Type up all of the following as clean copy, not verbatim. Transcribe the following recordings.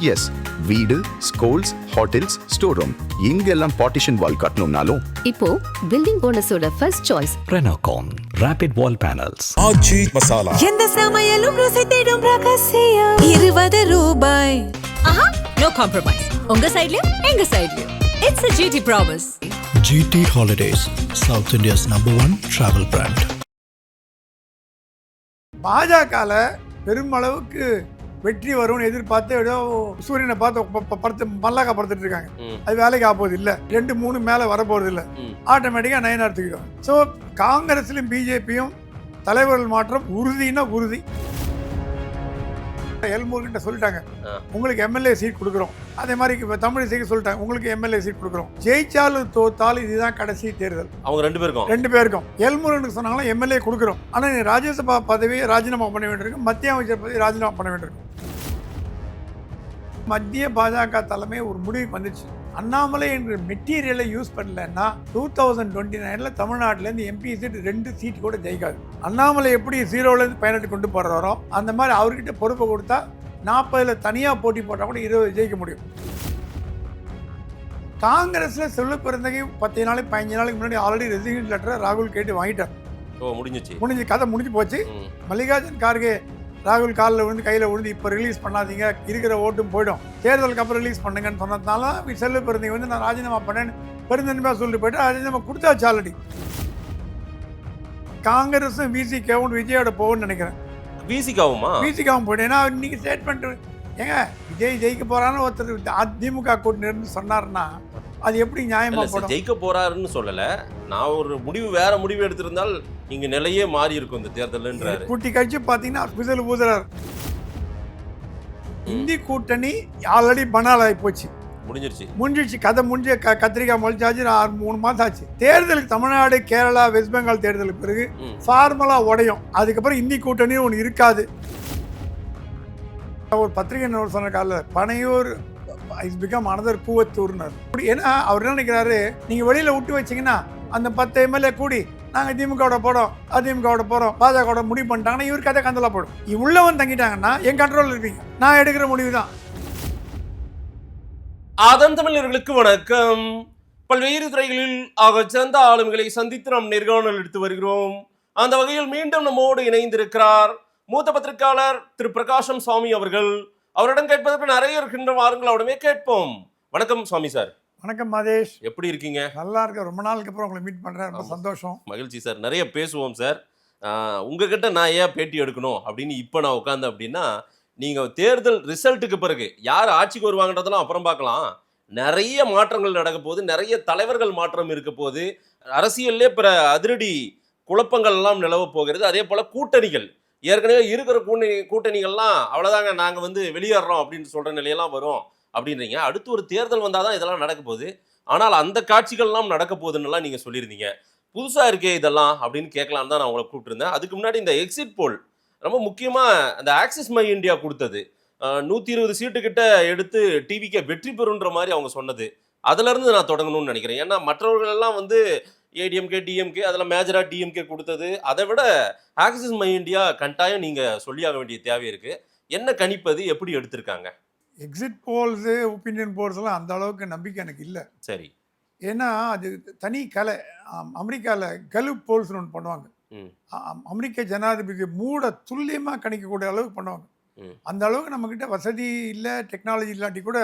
S, வீடு, schools, hotels, store room இங்கெல்லாம் partition wall கட்டணும்னாலும் இப்போ பில்டிங் போனஸோட first choice Renocon Rapid Wall Panels. Aachi Masala. எந்த சமையலும் ருசி தேடும் ரகசியம் 20 ரூபாய். ஆஹா, நோ காம்ப்ரமைஸ். உங்க சைடுலயும் எங்க சைடுலயும். It's a GT promise. GT Holidays, South India's #1 travel brand. பாஜகல பெருமளவுக்கு வெற்றி வரும்னு எதிர்பார்த்து ஏதோ சூரியனை பார்த்து படுத்து மல்லாக்கா படுத்துட்டு இருக்காங்க. அது வேலைக்கு ஆகப்போது இல்லை, 2-3 மேலே வரப்போறது இல்லை, ஆட்டோமேட்டிக்காக நயனார் தூக்கிடுவாங்க. ஸோ காங்கிரஸ்லையும் பிஜேபியும் தலைவர்கள் மாற்றம் உறுதினா உறுதி. எல்முருகன் சொல்லிட்டாங்க, உங்களுக்கு எம்எல்ஏ சீட் கொடுக்குறோம். அதே மாதிரி இப்போ தமிழிசைக்கு சொல்லிட்டாங்க, உங்களுக்கு எம்எல்ஏ சீட் கொடுக்குறோம். ஜெயிச்சாலும் தோத்தாலும் இதுதான் கடைசி தேர்தல். அவங்க ரெண்டு பேருக்கும் எல்முருகனுக்கு சொன்னாங்களா எம்எல்ஏ கொடுக்குறோம், ஆனால் நீ ராஜ்யசபா பதவியை ராஜினாமா பண்ண வேண்டியிருக்கு, மத்திய அமைச்சர் பதவி ராஜினாமா பண்ண வேண்டியிருக்கு. மத்திய பாஜக தலைமை ஒரு முடிவுக்கு வந்துச்சு, அண்ணாமலை என்ற மெட்டீரியலை யூஸ் பண்ணலன்னா 2029 தமிழ்நாட்டிலேருந்து எம்பி சீட் 2 சீட் கூட ஜெயிக்காது. அண்ணாமலை எப்படி 0லேருந்து 18 கொண்டு போடுறாரோ அந்த மாதிரி அவர்கிட்ட பொறுப்பை கொடுத்தா 40 தனியாக போட்டி போட்டால் கூட 20 ஜெயிக்க முடியும். காங்கிரஸில் செல்வ பிறந்தகை 10 நாளைக்கு 15 நாளைக்கு முன்னாடி ஆல்ரெடி ரெசிக்னேஷன் லெட்டரை ராகுல் கேட்டு வாங்கிட்டார். முடிஞ்சு கதை முடிஞ்சு போச்சு. மல்லிகார்ஜுன் கார்கே ராகுல் காலில் விழுந்து கையில் விழுந்து இப்போ ரிலீஸ் பண்ணாதீங்க, இருக்கிற ஓட்டும் போய்டும், தேர்தலுக்கு அப்புறம் ரிலீஸ் பண்ணுங்கன்னு சொன்னதுனால செல்வ பிறந்தகை வந்து நான் ராஜினாமா பண்ணேன்னு பெருந்தன்மையாக சொல்லிட்டு போய்ட்டு ராஜினாமா கொடுத்தாச்சு ஆல்ரெடி. காங்கிரஸும் விசிகாவும் விஜயோட போகும்னு நினைக்கிறேன். விசிகாவும் போய்ட்டு, ஏன்னா இன்னைக்கு ஸ்டேட்மெண்ட் ஏங்க விஜய் ஜெயிக்க போறான்னு ஒருத்தர் அதிமுக கூட்டணி இருந்து சொன்னார்னா அது எப்படி நியாயமா போடும்? ஜெயிக்க போறாருன்னு சொல்லல, நான் ஒரு முடிவு வேற முடிவு எடுத்திருந்தால் இங்க நிலையே மாறி இருக்கும் இந்த தேர்தல்ன்றாரு. கூட்டி கட்சி பாத்தீங்கன்னா விசில் ஊதுறாரு. இந்தி கூட்டணி ஆல்ரெடி பனால் ஆகி போச்சு, முடிஞ்சிருச்சு கதை முடிஞ்சு கத்திரிக்காய் முளைச்சாச்சு. 3 மாதம் ஆச்சு. தேர்தலுக்கு தமிழ்நாடு, கேரளா, வெஸ்ட் பெங்கால் தேர்தலுக்கு பிறகு ஃபார்மலா உடையும். அதுக்கப்புறம் இந்தி கூட்டணி ஒன்று இருக்காது. ஒரு பத்திரிகை சொன்ன காலில் பனையூர் இஸ் பிகம் அனதர் கூவத்தூர்னார். ஏன்னா அவர் என்ன நினைக்கிறாரு, நீங்க வெளியில விட்டு வச்சீங்கன்னா அந்த 10 எம்எல்ஏ கூடி நாங்க திமுகவோட போறோம், அதிமுகவோட போறோம், பாஜகவோட முடிவு பண்ணிட்டாங்கன்னா இவருக்கு கதை கந்தலா போடும். உள்ளவன் தங்கிட்டாங்கன்னா என் கண்ட்ரோல் இருப்பீங்க, நான் எடுக்கிற முடிவு தான். ஆதன் தமிழர்களுக்கு வணக்கம். பல்வேறு துறைகளில் சிறந்த ஆளுமைகளை சந்தித்து நாம் நேர்காணல் எடுத்து வருகிறோம். அந்த வகையில் மீண்டும் நம்மோடு இணைந்திருக்கிறார் மூத்த பத்திரிகையாளர் திரு பிரகாஷம் சுவாமி அவர்கள். அவரிடம் கேட்பதற்கு நிறைய இருக்கின்ற வாருங்கள், அவடமே கேட்போம். வணக்கம் சுவாமி சார். வணக்கம் மாதேஷ், எப்படி இருக்கீங்க? நல்லா இருக்க, ரொம்ப நாளுக்கு அப்புறம் உங்களை மீட் பண்றேன், ரொம்ப சந்தோஷம். மகிழ்ச்சி சார். நிறைய பேசுவோம் சார். உங்ககிட்ட நான் ஏன் பேட்டி எடுக்கணும் அப்படின்னு இப்போ நான் உட்காந்து அப்படின்னா, நீங்கள் தேர்தல் ரிசல்ட்டுக்கு பிறகு யார் ஆட்சிக்கு வருவாங்கன்றதெல்லாம் அப்புறம் பார்க்கலாம். நிறைய மாற்றங்கள் நடக்க போகுது, நிறைய தலைவர்கள் மாற்றம் இருக்க போகுது, அரசியல்லே பிற அதிரடி குழப்பங்கள் எல்லாம் நிலவ போகிறது. அதே போல் கூட்டணிகள், ஏற்கனவே இருக்கிற கூட்டணிகள்லாம் அவ்வளோதாங்க நாங்கள் வந்து வெளியேறோம் அப்படின்னு சொல்கிற நிலையெல்லாம் வரும் அப்படின்றீங்க. அடுத்து ஒரு தேர்தல் வந்தால் தான் இதெல்லாம் நடக்க போகுது. ஆனால் அந்த காட்சிகள்லாம் நடக்க போகுதுன்னெல்லாம் நீங்கள் சொல்லியிருந்தீங்க. புதுசாக இருக்கே இதெல்லாம் அப்படின்னு கேட்கலான்னு தான் நான் உங்களை கூப்பிட்டுருந்தேன். அதுக்கு முன்னாடி இந்த எக்ஸிட் போல் ரொம்ப முக்கியமாக அந்த ஆக்சிஸ் மை இந்தியா கொடுத்தது 120 சீட்டுக்கிட்ட எடுத்து டிவிக்கே வெற்றி பெறுன்ற மாதிரி அவங்க சொன்னது, அதிலேருந்து நான் தொடங்கணும்னு நினைக்கிறேன். ஏன்னா மற்றவர்கள் எல்லாம் வந்து ஏடிஎம்கே, டிஎம்கே, அதில் மேஜராக டிஎம்கே கொடுத்தது. அதை விட ஆக்சிஸ் மை இந்தியா கட்டாயம் நீங்கள் சொல்லியாக வேண்டிய தேவை இருக்குது. என்ன கணிப்பது, எப்படி எடுத்திருக்காங்க? எக்ஸிட் போல்ஸு, ஒப்பீனியன் போல்ஸ்லாம் அந்த அளவுக்கு நம்பிக்கை எனக்கு இல்லை. சரி. ஏன்னா அது தனி கலை. அமெரிக்காவில் கலுப் போல்ஸ்னு ஒன்று பண்ணுவாங்க. அமெரிக்க ஜனாதிபதி மூட துல்லியமாக கணிக்கக்கூடிய அளவுக்கு பண்ணுவாங்க. அந்த அளவுக்கு நம்மக்கிட்ட வசதி இல்லை, டெக்னாலஜி இல்லாட்டி கூட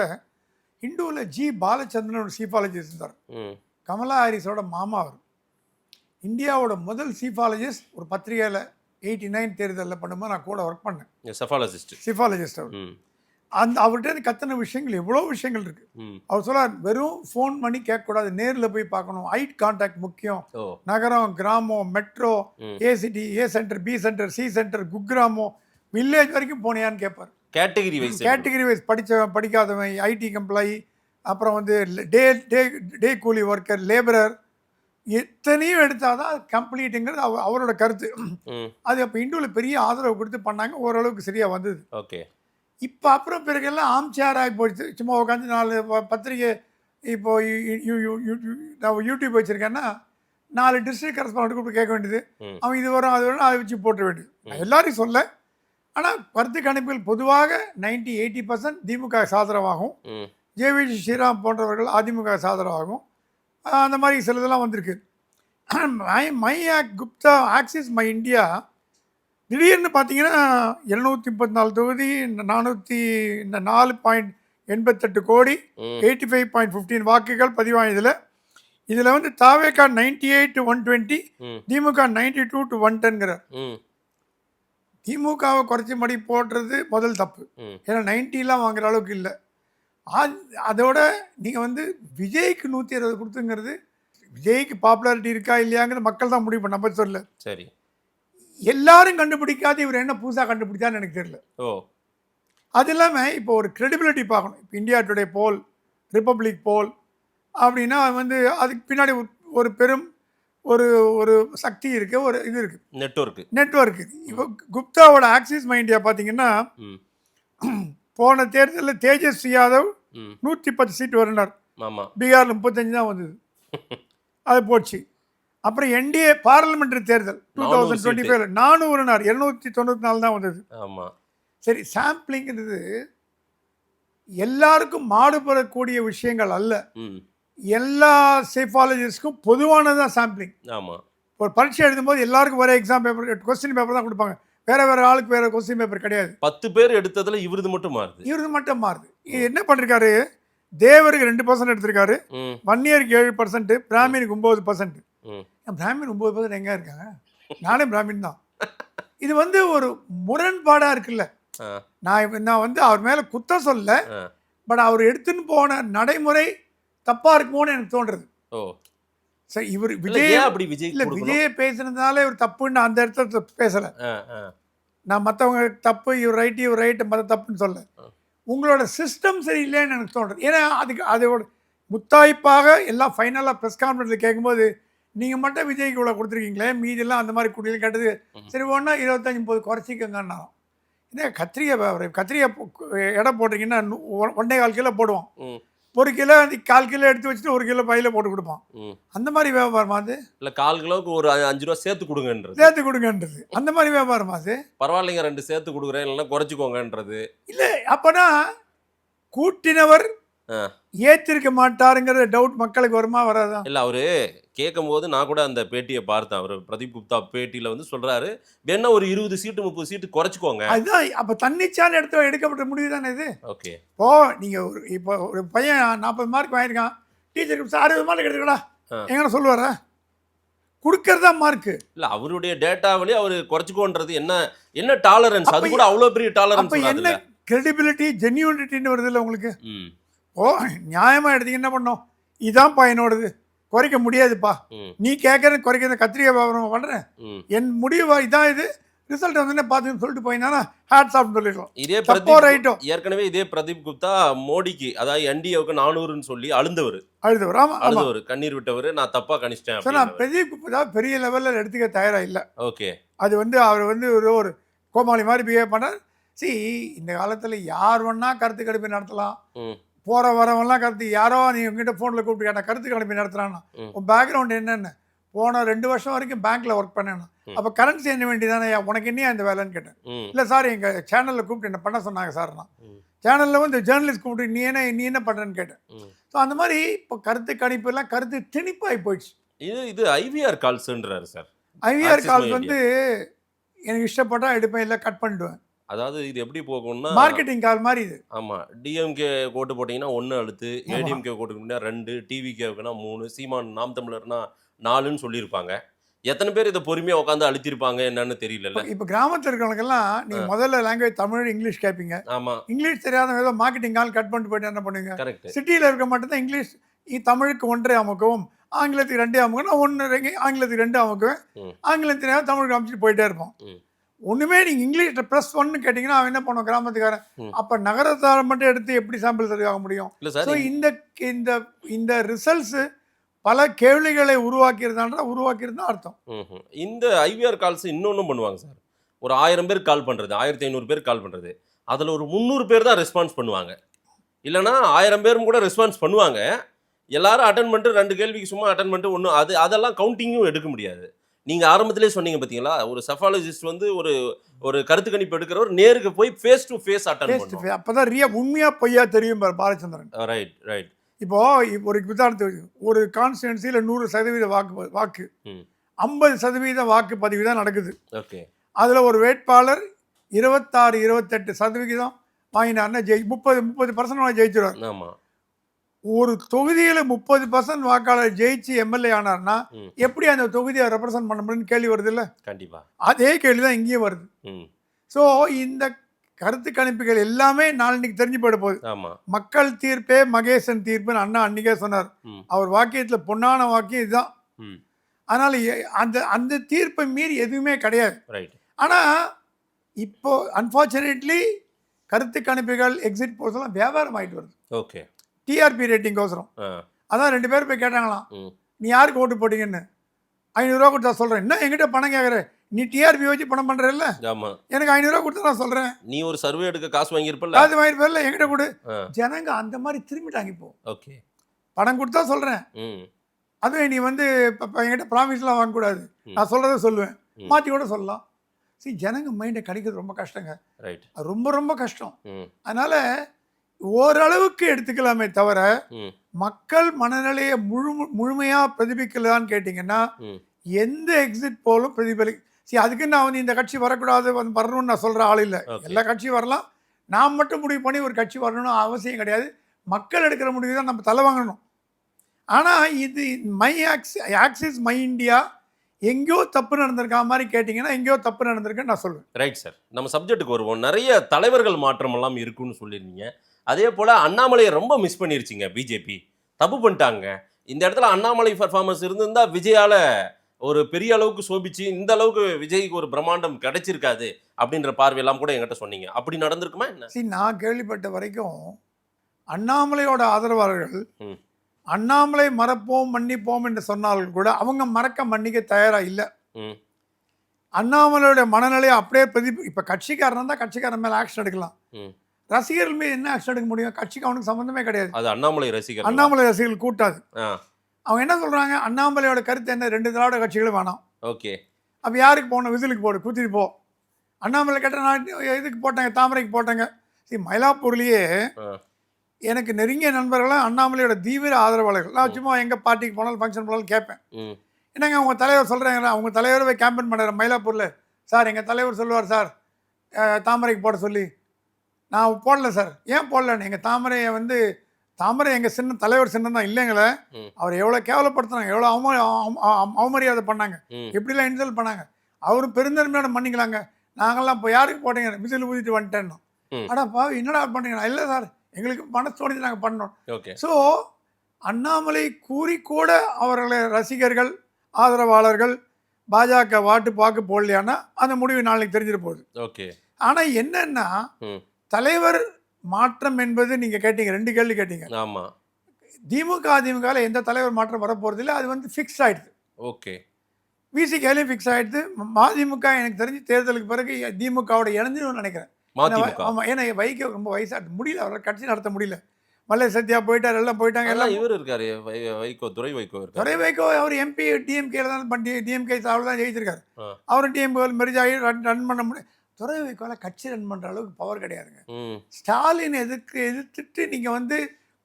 இந்துவில் ஜி பாலச்சந்திரன் ஒரு சீஃபாலஜிஸ்ட் இருந்தார். கமலா ஹாரிஸோட மாமா அவர். இந்தியாவோட முதல் சீஃபாலஜிஸ்ட். ஒரு பத்திரிகையில் 89 தேர்தலில் பண்ணும்போது நான் கூட ஒர்க் பண்ணேன். சிஃபாலஜிஸ்ட் அவர். அவர்கிட்ட கத்தின விஷயங்கள் எவ்வளோ விஷயங்கள் இருக்கு. அவர் சொல்றார், வெறும் ஃபோன் பண்ணி கேட்கக்கூடாது, நேரில் போய் பார்க்கணும், ஐ கான்டாக்ட் முக்கியம், நகரம், கிராமம், மெட்ரோ, ஏசிடி, A centre, B centre, C centre, குக்கிராமம், வில்லேஜ் வரைக்கும் போனியான்னு கேட்பார். கேட்டகரி வைஸ் படிக்காதவன், ஐடி எம்ப்ளாயி, அப்புறம் வந்து டே கூலி ஒர்க்கர், லேபரர், எத்தனையும் எடுத்தால் தான் அது கம்ப்ளீட்டுங்கிறது அவரோட கருத்து. அது அப்போ இந்துவில் பெரிய ஆதரவு கொடுத்து பண்ணாங்க, ஓரளவுக்கு சரியாக வந்தது. ஓகே. இப்போ அப்புறம் பிறகெல்லாம் ஆம்சேர் ஆகி போயிடுச்சு. சும்மா உட்காந்து 4 பத்திரிகை, இப்போ நான் யூடியூப் வச்சுருக்கேன்னா 4 டிஸ்ட்ரிக்ட் கரஸ்பாண்ட் கூப்பிட்டு கேட்க வேண்டியது, அவன் இது வரும் அது வரும் அதை வச்சு போட்ட வேண்டியது. நான் எல்லாரையும் சொல்ல, ஆனால் கருத்து கணிப்பில் பொதுவாக 90-80% திமுக சாதரவாகும். ம். ஜேவிஜி ஸ்ரீராம் போன்றவர்கள் அதிமுக சாதரவாகும். அந்த மாதிரி சிலதெல்லாம் வந்திருக்கு. My Gupta axis my India திடீர்னு பார்த்தீங்கன்னா 734 தொகுதி 4.88 கோடி 85.15 வாக்குகள் பதிவானதில் இதில் வந்து தாவேகா 98-120, திமுக 92-110ங்கிறார். ம். திமுகவை குறைச்சி மடி போடுறது முதல் தப்பு. ஏன்னா 90லாம் வாங்குற அளவுக்கு இல்லை. அதோட நீங்கள் வந்து விஜய்க்கு 160 கொடுத்துங்கிறது விஜய்க்கு பாப்புலாரிட்டி இருக்கா இல்லையாங்கிறது மக்கள் தான் முடிவு பண்ண. நம்ம சொல்ல சரி, எல்லாரும் கண்டுபிடிக்காது இவர் என்ன புதுசாக கண்டுபிடிச்சான்னு எனக்கு தெரியல. ஓ, அது இல்லாமல் இப்போ ஒரு கிரெடிபிலிட்டி பார்க்கணும். இப்போ இந்தியா டுடே போல், ரிப்பப்ளிக் போல் அப்படின்னா வந்து அதுக்கு பின்னாடி ஒரு பெரும் ஒரு ஒரு சக்தி இருக்குது, ஒரு இது இருக்குது, நெட்வொர்க்கு. இப்போ குப்தாவோட ஆக்சிஸ் மை இந்தியா பார்த்தீங்கன்னா போன தேர்தலில் தேஜஸ்வி யாதவ் 110 சீட் வருனார். பீகார் 35 தான் வந்தது, அது போச்சு. அப்புறம் என்டிஏ பார்லிமெண்ட்ரி தேர்தல் 2025 400 294 தான் வந்தது. சரி, சாம்பிளிங்கிறது எல்லாருக்கும் மாறுபடக்கூடிய விஷயங்கள் அல்ல. எல்லா சேஃபாலஜிஸ்ட்க்கும் பொதுவானதான் சாம்பிளிங். ஒரு பரீட்சை எழுதும்போது எல்லாருக்கும் ஒரே எக்ஸாம் பேப்பர், கொஸ்டின் பேப்பர் தான் கொடுப்பாங்க. வேற ஆளுக்கு வேற கொஸ்டின் பேப்பர் கிடையாது. 10 பேர் எடுத்ததுல இவரது மட்டும் மாறுது. என்ன பண்ணிருக்காரு, தேவருக்கு 2% எடுத்திருக்காரு, வன்னியருக்கு 7%, பிராமினுக்கு 9%. பிராமின் 9% எங்க இருக்காங்க? நானே பிராமின் தான். இது வந்து ஒரு முரண்பாடா இருக்குல்ல. நான் வந்து அவர் மேல குத்தம் சொல்ல, பட் அவர் எடுத்துன்னு போன நடைமுறை தப்பா இருக்குமோன்னு எனக்கு தோன்றது. சரி, இவர் விஜய் பேசுனதுனால இவர் தப்புன்னு அந்த இடத்துல பேசல. நான் மற்றவங்க தப்பு, இவர் ரைட்டு மற்ற தப்புன்னு சொல்ல. உங்களோட சிஸ்டம் சரியில்லைன்னு எனக்கு தோன்றது. ஏன்னா அதோட முத்தாய்ப்பாக எல்லாம் ஃபைனலாக ப்ரெஸ் கான்ஃபரன்ஸில் கேட்கும்போது நீங்கள் மட்டும் விஜய்க்கு இவ்வளோ கொடுத்துருக்கீங்களே, மீதெல்லாம் அந்த மாதிரி குடியில் கேட்டது. சரி, ஒன்றா 25-30 குறைச்சிக்கங்கன்னாலும் இதே கத்திரிக்காய் எடை போட்டிங்கன்னா 1.25 கிலோ போடுவோம். 1 கிலோ 1/4 கிலோ எடுத்து வச்சுட்டு 1 கிலோ பையில போட்டு கொடுப்பான். அந்த மாதிரி வியாபாரமா அது? இல்லை, 1/4 கிலோவுக்கு ஒரு 5 ரூபா சேர்த்து கொடுங்கன்றது அந்த மாதிரி வியாபாரமா அது? பரவாயில்லைங்க, 2 சேர்த்து கொடுக்குறேன், இல்லைன்னா குறைச்சிக்கோங்கன்றது இல்லை. அப்போனா கூட்டினவர் ஏற்றிருக்க மாட்டாருங்கிற டவுட் மக்களுக்கு வருமா வராதான்? இல்லை, அவரு கேட்கும் போது நான் கூட அந்த பேட்டியை பார்த்தேன். அவர் பிரதீப் குப்தா பேட்டியில் வந்து சொல்றாரு, வேணா ஒரு 20 சீட்டு 30 சீட்டு குறைச்சிக்கோங்க. அதுதான் அப்போ தன்னிச்சான இடத்துல எடுக்கப்பட்ட முடிவு தானே இது. ஓகே, இப்போ நீங்கள் இப்போ ஒரு பையன் 40 மார்க் வாங்கியிருக்கான், டீச்சருக்கு 60 மார்க் எடுத்துக்கடா எங்கன்னா சொல்லுவாரா? கொடுக்கறதா மார்க்கு இல்லை. அவருடைய டேட்டாவிலே அவர் குறைச்சிக்கோன்றது என்ன டாலரன்ஸ்? அது கூட அவ்வளோ பெரிய டாலரன்ஸ். அப்போ என்ன கிரெடிபிலிட்டி, ஜென்யூனிட்டின்னு வருது இல்லை உங்களுக்கு? நியாயமாக எடுத்தீங்க என்ன பண்ணோம், இதான் பையனோடது, குறைக்க முடியாதுப்பா, நீ கேட்கறது குறைக்கிறது, கத்திரிக்காய் வியாபாரம் பண்ணுறேன், என் முடிவு இதான், இது ரிசல்ட் வந்து பார்த்துன்னு சொல்லிட்டு போயிருந்தானா ஹேட்ஸ் ஆஃப் சொல்லிடுவோம். இதே ரைட்டோ ஏற்கனவே இதே பிரதீப் குப்தா மோடிக்கு, அதாவது என்டிஏவுக்கு 400ன்னு சொல்லி அழுந்தவர். ஆமாம், கண்ணீர் விட்டவர், நான் தப்பா கணிச்சிட்டேன். சார், நான் பிரதீப் குப்தா பெரிய லெவலில் எடுத்துக்க தயாராக இல்லை. ஓகே, அது வந்து அவர் வந்து ஒரு கோமாளி மாதிரி பிஹேவ் பண்ணார். இந்த காலத்தில் யார் வேணா கருத்து கணிப்பு நடத்தலாம், போகிற வரவெல்லாம் கருத்து. யாரோ நீங்கள் உங்ககிட்ட ஃபோனில் கூப்பிட்டு கேட்டால் கருத்து கணிப்பு நடத்துகிறான்னா உன் பேக்ரவுண்ட் என்னென்ன, போன 2 வருஷம் வரைக்கும் பேங்க்கில் ஒர்க் பண்ணேன்னா அப்போ கரன்சி என்ன வேண்டியதானே, உனக்கு என்ன இந்த வேலைன்னு கேட்டேன். இல்லை சார், எங்கள் சேனலில் கூப்பிட்டு என்ன பண்ண சொன்னாங்க சார்னா. சேனலில் வந்து ஜேர்னலிஸ்ட் கூப்பிட்டு நீ என்ன பண்ணுறேன்னு கேட்டேன். ஸோ அந்த மாதிரி இப்போ கருத்து கணிப்பு எல்லாம் கருத்து திணிப்பாகி போயிடுச்சு. இது ஐவிஆர் கால்ஸ்ன்றாரு சார். ஐவிஆர் கால்ஸ் வந்து எனக்கு இஷ்டப்பட்டால் எடுப்பேன், இல்லை கட் பண்ணிடுவேன். அதாவது இது எப்படி போகும்னா மார்க்கெட்டிங் கால் மாதிரி இது. ஆமாம், டிஎம்கே கோட்டு போட்டிங்கன்னா 1 அழுத்து, ஏடிஎம்கே கோட்டு போட்டிங்கன்னா 2, டிவிகேவுக்குன்னா 3, சீமான் நாம் தமிழர்னா 4ன்னு சொல்லியிருப்பாங்க. எத்தனை பேர் இதை பொறுமையாக உட்காந்து அழுத்திருப்பாங்க என்னன்னு தெரியல. இப்போ கிராமத்தில் இருக்கிறவங்களுக்கெல்லாம் நீங்கள் முதல்ல லாங்குவேஜ் தமிழ் இங்கிலீஷ் கேட்பீங்க. ஆமாம், இங்கிலீஷ் தெரியாதவங்க ஏதோ மார்க்கெட்டிங் கால் கட் பண்ணிட்டு போயிட்டு என்ன பண்ணுவீங்க? கரெக்ட். சிட்டியில் இருக்க மட்டும்தான் இங்கிலீஷ் தமிழுக்கு 1 அமுக்கவும், ஆங்கிலத்துக்கு 2 அமுக்கும், நான் 1 ஆங்கிலத்துக்கு 2 அமுக்குவேன், ஆங்கிலம் தெரியாத தமிழுக்கு அமுச்சிட்டு போயிட்டே இருப்போம். ஒன்றுமே நீங்கள் இங்கிலீஷில் +1 கேட்டிங்கன்னா அவன் என்ன பண்ணுவோம் கிராமத்துக்காரன்? அப்போ நகரத்தாரை மட்டும் எடுத்து எப்படி சாம்பிள் சரியாக முடியும்? ஸோ இந்த ரிசல்ட்ஸு பல கேள்விகளை உருவாக்கியிருந்தா அர்த்தம். இந்த ஐவிஆர் கால்ஸ் இன்னொன்றும் பண்ணுவாங்க சார். ஒரு 1000 பேர் கால் பண்ணுறது, 1500 பேர் கால் பண்ணுறது, அதில் ஒரு 300 பேர் தான் ரெஸ்பான்ஸ் பண்ணுவாங்க. இல்லைனா 1000 பேரும் கூட ரெஸ்பான்ஸ் பண்ணுவாங்க. எல்லாரும் அட்டன் பண்ணிட்டு 2 கேள்விக்கு சும்மா அட்டன் பண்ணிட்டு ஒன்றும் அதெல்லாம் கவுண்டிங்கும் எடுக்க முடியாது. நீங்க ஆரம்பத்திலே சொன்னீங்க பாத்தீங்களா, ஒரு செஃபாலஜிஸ்ட் வந்து ஒரு ஒரு கருத்து கணிப்பு எடுக்கிறவர் நேருக்கு போய் ஃபேஸ் டு ஃபேஸ் அட்டெண்ட் பண்ணுவோம். அப்பதான் உண்மையா பொய்யா தெரியும் பாலச்சந்திரன். Right right. இப்போ ஒரு உதாரணத்துக்கு ஒரு கான்ஸ்டிடன்சியில் 100% வாக்கு ம் 50% வாக்குப்பதிவு தான் நடக்குது. ஓகே. அதில் ஒரு வேட்பாளர் 26-28% வாங்கினார்னா 30% ஜெயிச்சிருவார். ஆமா. ஒரு தொகுதியில் 30% வாக்காளர் ஜெயிச்சு எம்எல்ஏ ஆனார்னா ம். எப்படி அந்த தொகுதியை ரெப்ரசன்ட் பண்ண முடியும்னு கேள்வி வருது இல்லை? கண்டிப்பா. அதே கேள்வி தான் இங்கேயும் வருது. ம் ஸோ இந்த கருத்து கணிப்புகள் எல்லாமே நாளைக்கு தெரிஞ்சு போயிட போகுது. ஆமா. மக்கள் தீர்ப்பே மகேசன் தீர்ப்புன்னு அண்ணா அன்னைக்கே சொன்னார். ம் அவர் வாக்கியத்தில் பொன்னான வாக்கியம் இதுதான். ம் அதனால அந்த அந்த தீர்ப்பை மீறி எதுவுமே கிடையாது. ரைட். ஆனால் இப்போ அன்ஃபார்ச்சுனேட்லி கருத்து கணிப்புகள் எக்ஸிட் போல்ஸ் எல்லாம் வியாபாரம் ஆகிட்டு வருது. ஓகே. டிஆர்பி ரேட்டிங் அவசரம். அதான் 2 பேர் போய் கேட்டாங்களாம், ம் நீ யாருக்கு ஓட்டு போட்டீங்கன்னு. 500 ரூபா கொடுத்தா சொல்கிறேன். இன்னும் என்கிட்ட பணம் கேட்குற, நீ டிஆர்பி வச்சு பணம் பண்ணுறல்ல, ஆமா. எனக்கு 500 ரூபா கொடுத்தா நான் சொல்கிறேன். நீ ஒரு சர்வே எடுக்க காசு வாங்கியிருப்பல்ல. அது மாதிரி பேரில் என்கிட்ட கொடு. ஆ. ஜனங்க அந்த மாதிரி திரும்பிட்டாங்க. இப்போ ஓகே. பணம் கொடுத்தா சொல்கிறேன், ம் அதுவும் நீ வந்து இப்போ என்கிட்ட ப்ராமிஸ்லாம் வாங்கக்கூடாது, ம். நான் சொல்கிறத சொல்லுவேன், ம். மாற்றி கூட சொல்லலாம். சரி, ஜனங்க மைண்டை கிடைக்கிறது ரொம்ப கஷ்டங்க. ரைட். அது ரொம்ப ரொம்ப கஷ்டம். ம் அதனால் ஓரளவுக்கு எடுத்துக்கலாமே தவிர ம் மக்கள் மனநிலையை முழுமையாக பிரதிபலிக்கலான்னு கேட்டிங்கன்னா ம் எந்த எக்ஸிட் போலும் அதுக்கு நான் வந்து இந்த கட்சி வரக்கூடாது வரணும்னு நான் சொல்கிற ஆள் இல்லை. Okay. எல்லா கட்சியும் வரலாம். நான் மட்டும் முடிவு பண்ணி ஒரு கட்சி வரணும்னு அவசியம் கிடையாது. மக்கள் எடுக்கிற முடிவு தான் நம்ம தலை வாங்கணும். ஆனால் இது மை ஆக்சிஸ் மை இந்தியா எங்கேயோ தப்பு நடந்திருக்கா மாதிரி கேட்டிங்கன்னா எங்கேயோ தப்பு நடந்திருக்குன்னு நான் சொல்லுவேன். Right sir. நம்ம சப்ஜெக்ட்டுக்கு வருவோம். நிறைய தலைவர்கள் மாற்றம் எல்லாம் இருக்குன்னு சொல்லியிருந்தீங்க. அதே போல் அண்ணாமலையை ரொம்ப மிஸ் பண்ணிருச்சிங்க பிஜேபி. தப்பு பண்ணிட்டாங்க. இந்த இடத்துல அண்ணாமலை பர்ஃபார்மன்ஸ் இருந்திருந்தா விஜயால ஒரு பெரிய அளவுக்கு சோபிச்சு இந்த அளவுக்கு விஜய்க்கு ஒரு பிரம்மாண்டம் கிடைச்சிருக்காது அப்படின்ற பார்வையெல்லாம் கூட என்கிட்ட சொன்னீங்க. அப்படி நடந்திருக்குமா என்ன? சரி, நான் கேள்விப்பட்ட வரைக்கும் அண்ணாமலையோட ஆதரவாளர்கள் ம் அண்ணாமலை மறப்போம் மன்னிப்போம் என்று சொன்னாலும் கூட அவங்க மறக்க மன்னிக்க தயாராக இல்லை. ம் அண்ணாமலையோட மனநிலையை அப்படியே இப்போ கட்சிக்காரன் தான் கட்சிக்காரன் மேலே ஆக்ஷன் எடுக்கலாம். ம் ரசிகர்கள் மீது என்ன ஆக்ஷன் எடுக்க முடியும்? கட்சிக்கு அவனுக்கு சம்மந்தமே கிடையாது. அது அண்ணாமலை ரசிகர். அண்ணாமலை ரசிகர்கள் கூட்டாது. ஆ அவங்க என்ன சொல்கிறாங்க, அண்ணாமலையோட கருத்து என்ன, 2 திராவிட கட்சிகளும் வேணாம். ஓகே. அப்போ யாருக்கு போகணும்? விசிலுக்கு போடு, குத்திட்டு போ. அண்ணாமலை கேட்ட நான் இதுக்கு போட்டாங்க, தாமரைக்கு போட்டாங்க. சரி, மயிலாப்பூர்லேயே ஆ எனக்கு நெருங்கிய நண்பர்களாக அண்ணாமலையோட தீவிர ஆதரவாளர்கள். நான் சும்மா எங்கள் பார்ட்டிக்கு போனாலும் ஃபங்க்ஷன் போனாலும் கேட்பேன், ம் என்னங்க உங்கள் தலைவர் சொல்கிறாங்களா, அவங்க தலைவரை போய் கேம்பெயின் பண்ணுறாரு மயிலாப்பூரில். சார் எங்கள் தலைவர் சொல்லுவார் சார் தாமரைக்கு போட சொல்லி. நான் போடல சார். ஏன் போடலன்னு, எங்கள் தாமரையை வந்து தாமரை எங்கள் சின்ன தலைவர் சின்னம் தான் இல்லைங்களே. ம். அவர் எவ்வளோ கேவலப்படுத்தினாங்க, எவ்வளோ அவமரியாதை பண்ணாங்க, ம் எப்படிலாம் இன்சல்ட் பண்ணாங்க. அவரும் பெருந்தன்மையோட மன்னிக்கலாங்க. நாங்கள்லாம் இப்போ யாருக்கு போட்டீங்க, விசில் ஊதிட்டு வந்துட்டேன்னா. ம். அடாப்பா என்னடா பண்ணுறீங்களா? இல்லை சார், எங்களுக்கு மனசு தோணிச்சு நாங்கள் பண்ணோம். ஓகே. ஸோ அண்ணாமலை கூறிக்கூட அவர்களை ரசிகர்கள் ஆதரவாளர்கள் பாஜக வாக்கு போடலையானா அந்த முடிவு நாளைக்கு தெரிஞ்சிட போகுது. ஓகே. ஆனால் என்னன்னா ம் தலைவர் மாற்றம் என்பது நீங்கள் கேட்டீங்க, 2 கேள்வி கேட்டீங்க. ஆமா. அதிமுகவில் எந்த தலைவர் மாற்றம் வரப்போகிறது இல்லை, அது வந்து ஃபிக்ஸ் ஆகிடுது. ஓகே. விசிகாலையும் ஃபிக்ஸ் ஆகிடுது. மதிமுக எனக்கு தெரிஞ்சு தேர்தலுக்கு பிறகு திமுகவோட இணைஞ்சிடும்னு நினைக்கிறேன். மதிமுக. ஆமாம், ஏன்னா வைகோ ரொம்ப வயசாக முடியல, அவரால் கட்சி நடத்த முடியல. மல்லை சத்யா போயிட்டார், எல்லாம் போயிட்டாங்க. எல்லாம் இவர் இருக்காரு வைகோ, துரை வைகோ இருக்காரு. துரை வைகோ அவர் எம்பி டிஎம்கேல தான் பண்ணி டிஎம்கே சாவில் தான் ஜெயிச்சிருக்காரு. ஆ. அவரும் டிஎம்கே மெரிஜ் ஆகி ரன் பண்ண முடியும். துரை வைகோவில் கட்சி ரன் பண்ணுற அளவுக்கு பவர் கிடையாதுங்க. ம் ஸ்டாலின் எதிர்த்துட்டு நீங்கள் வந்து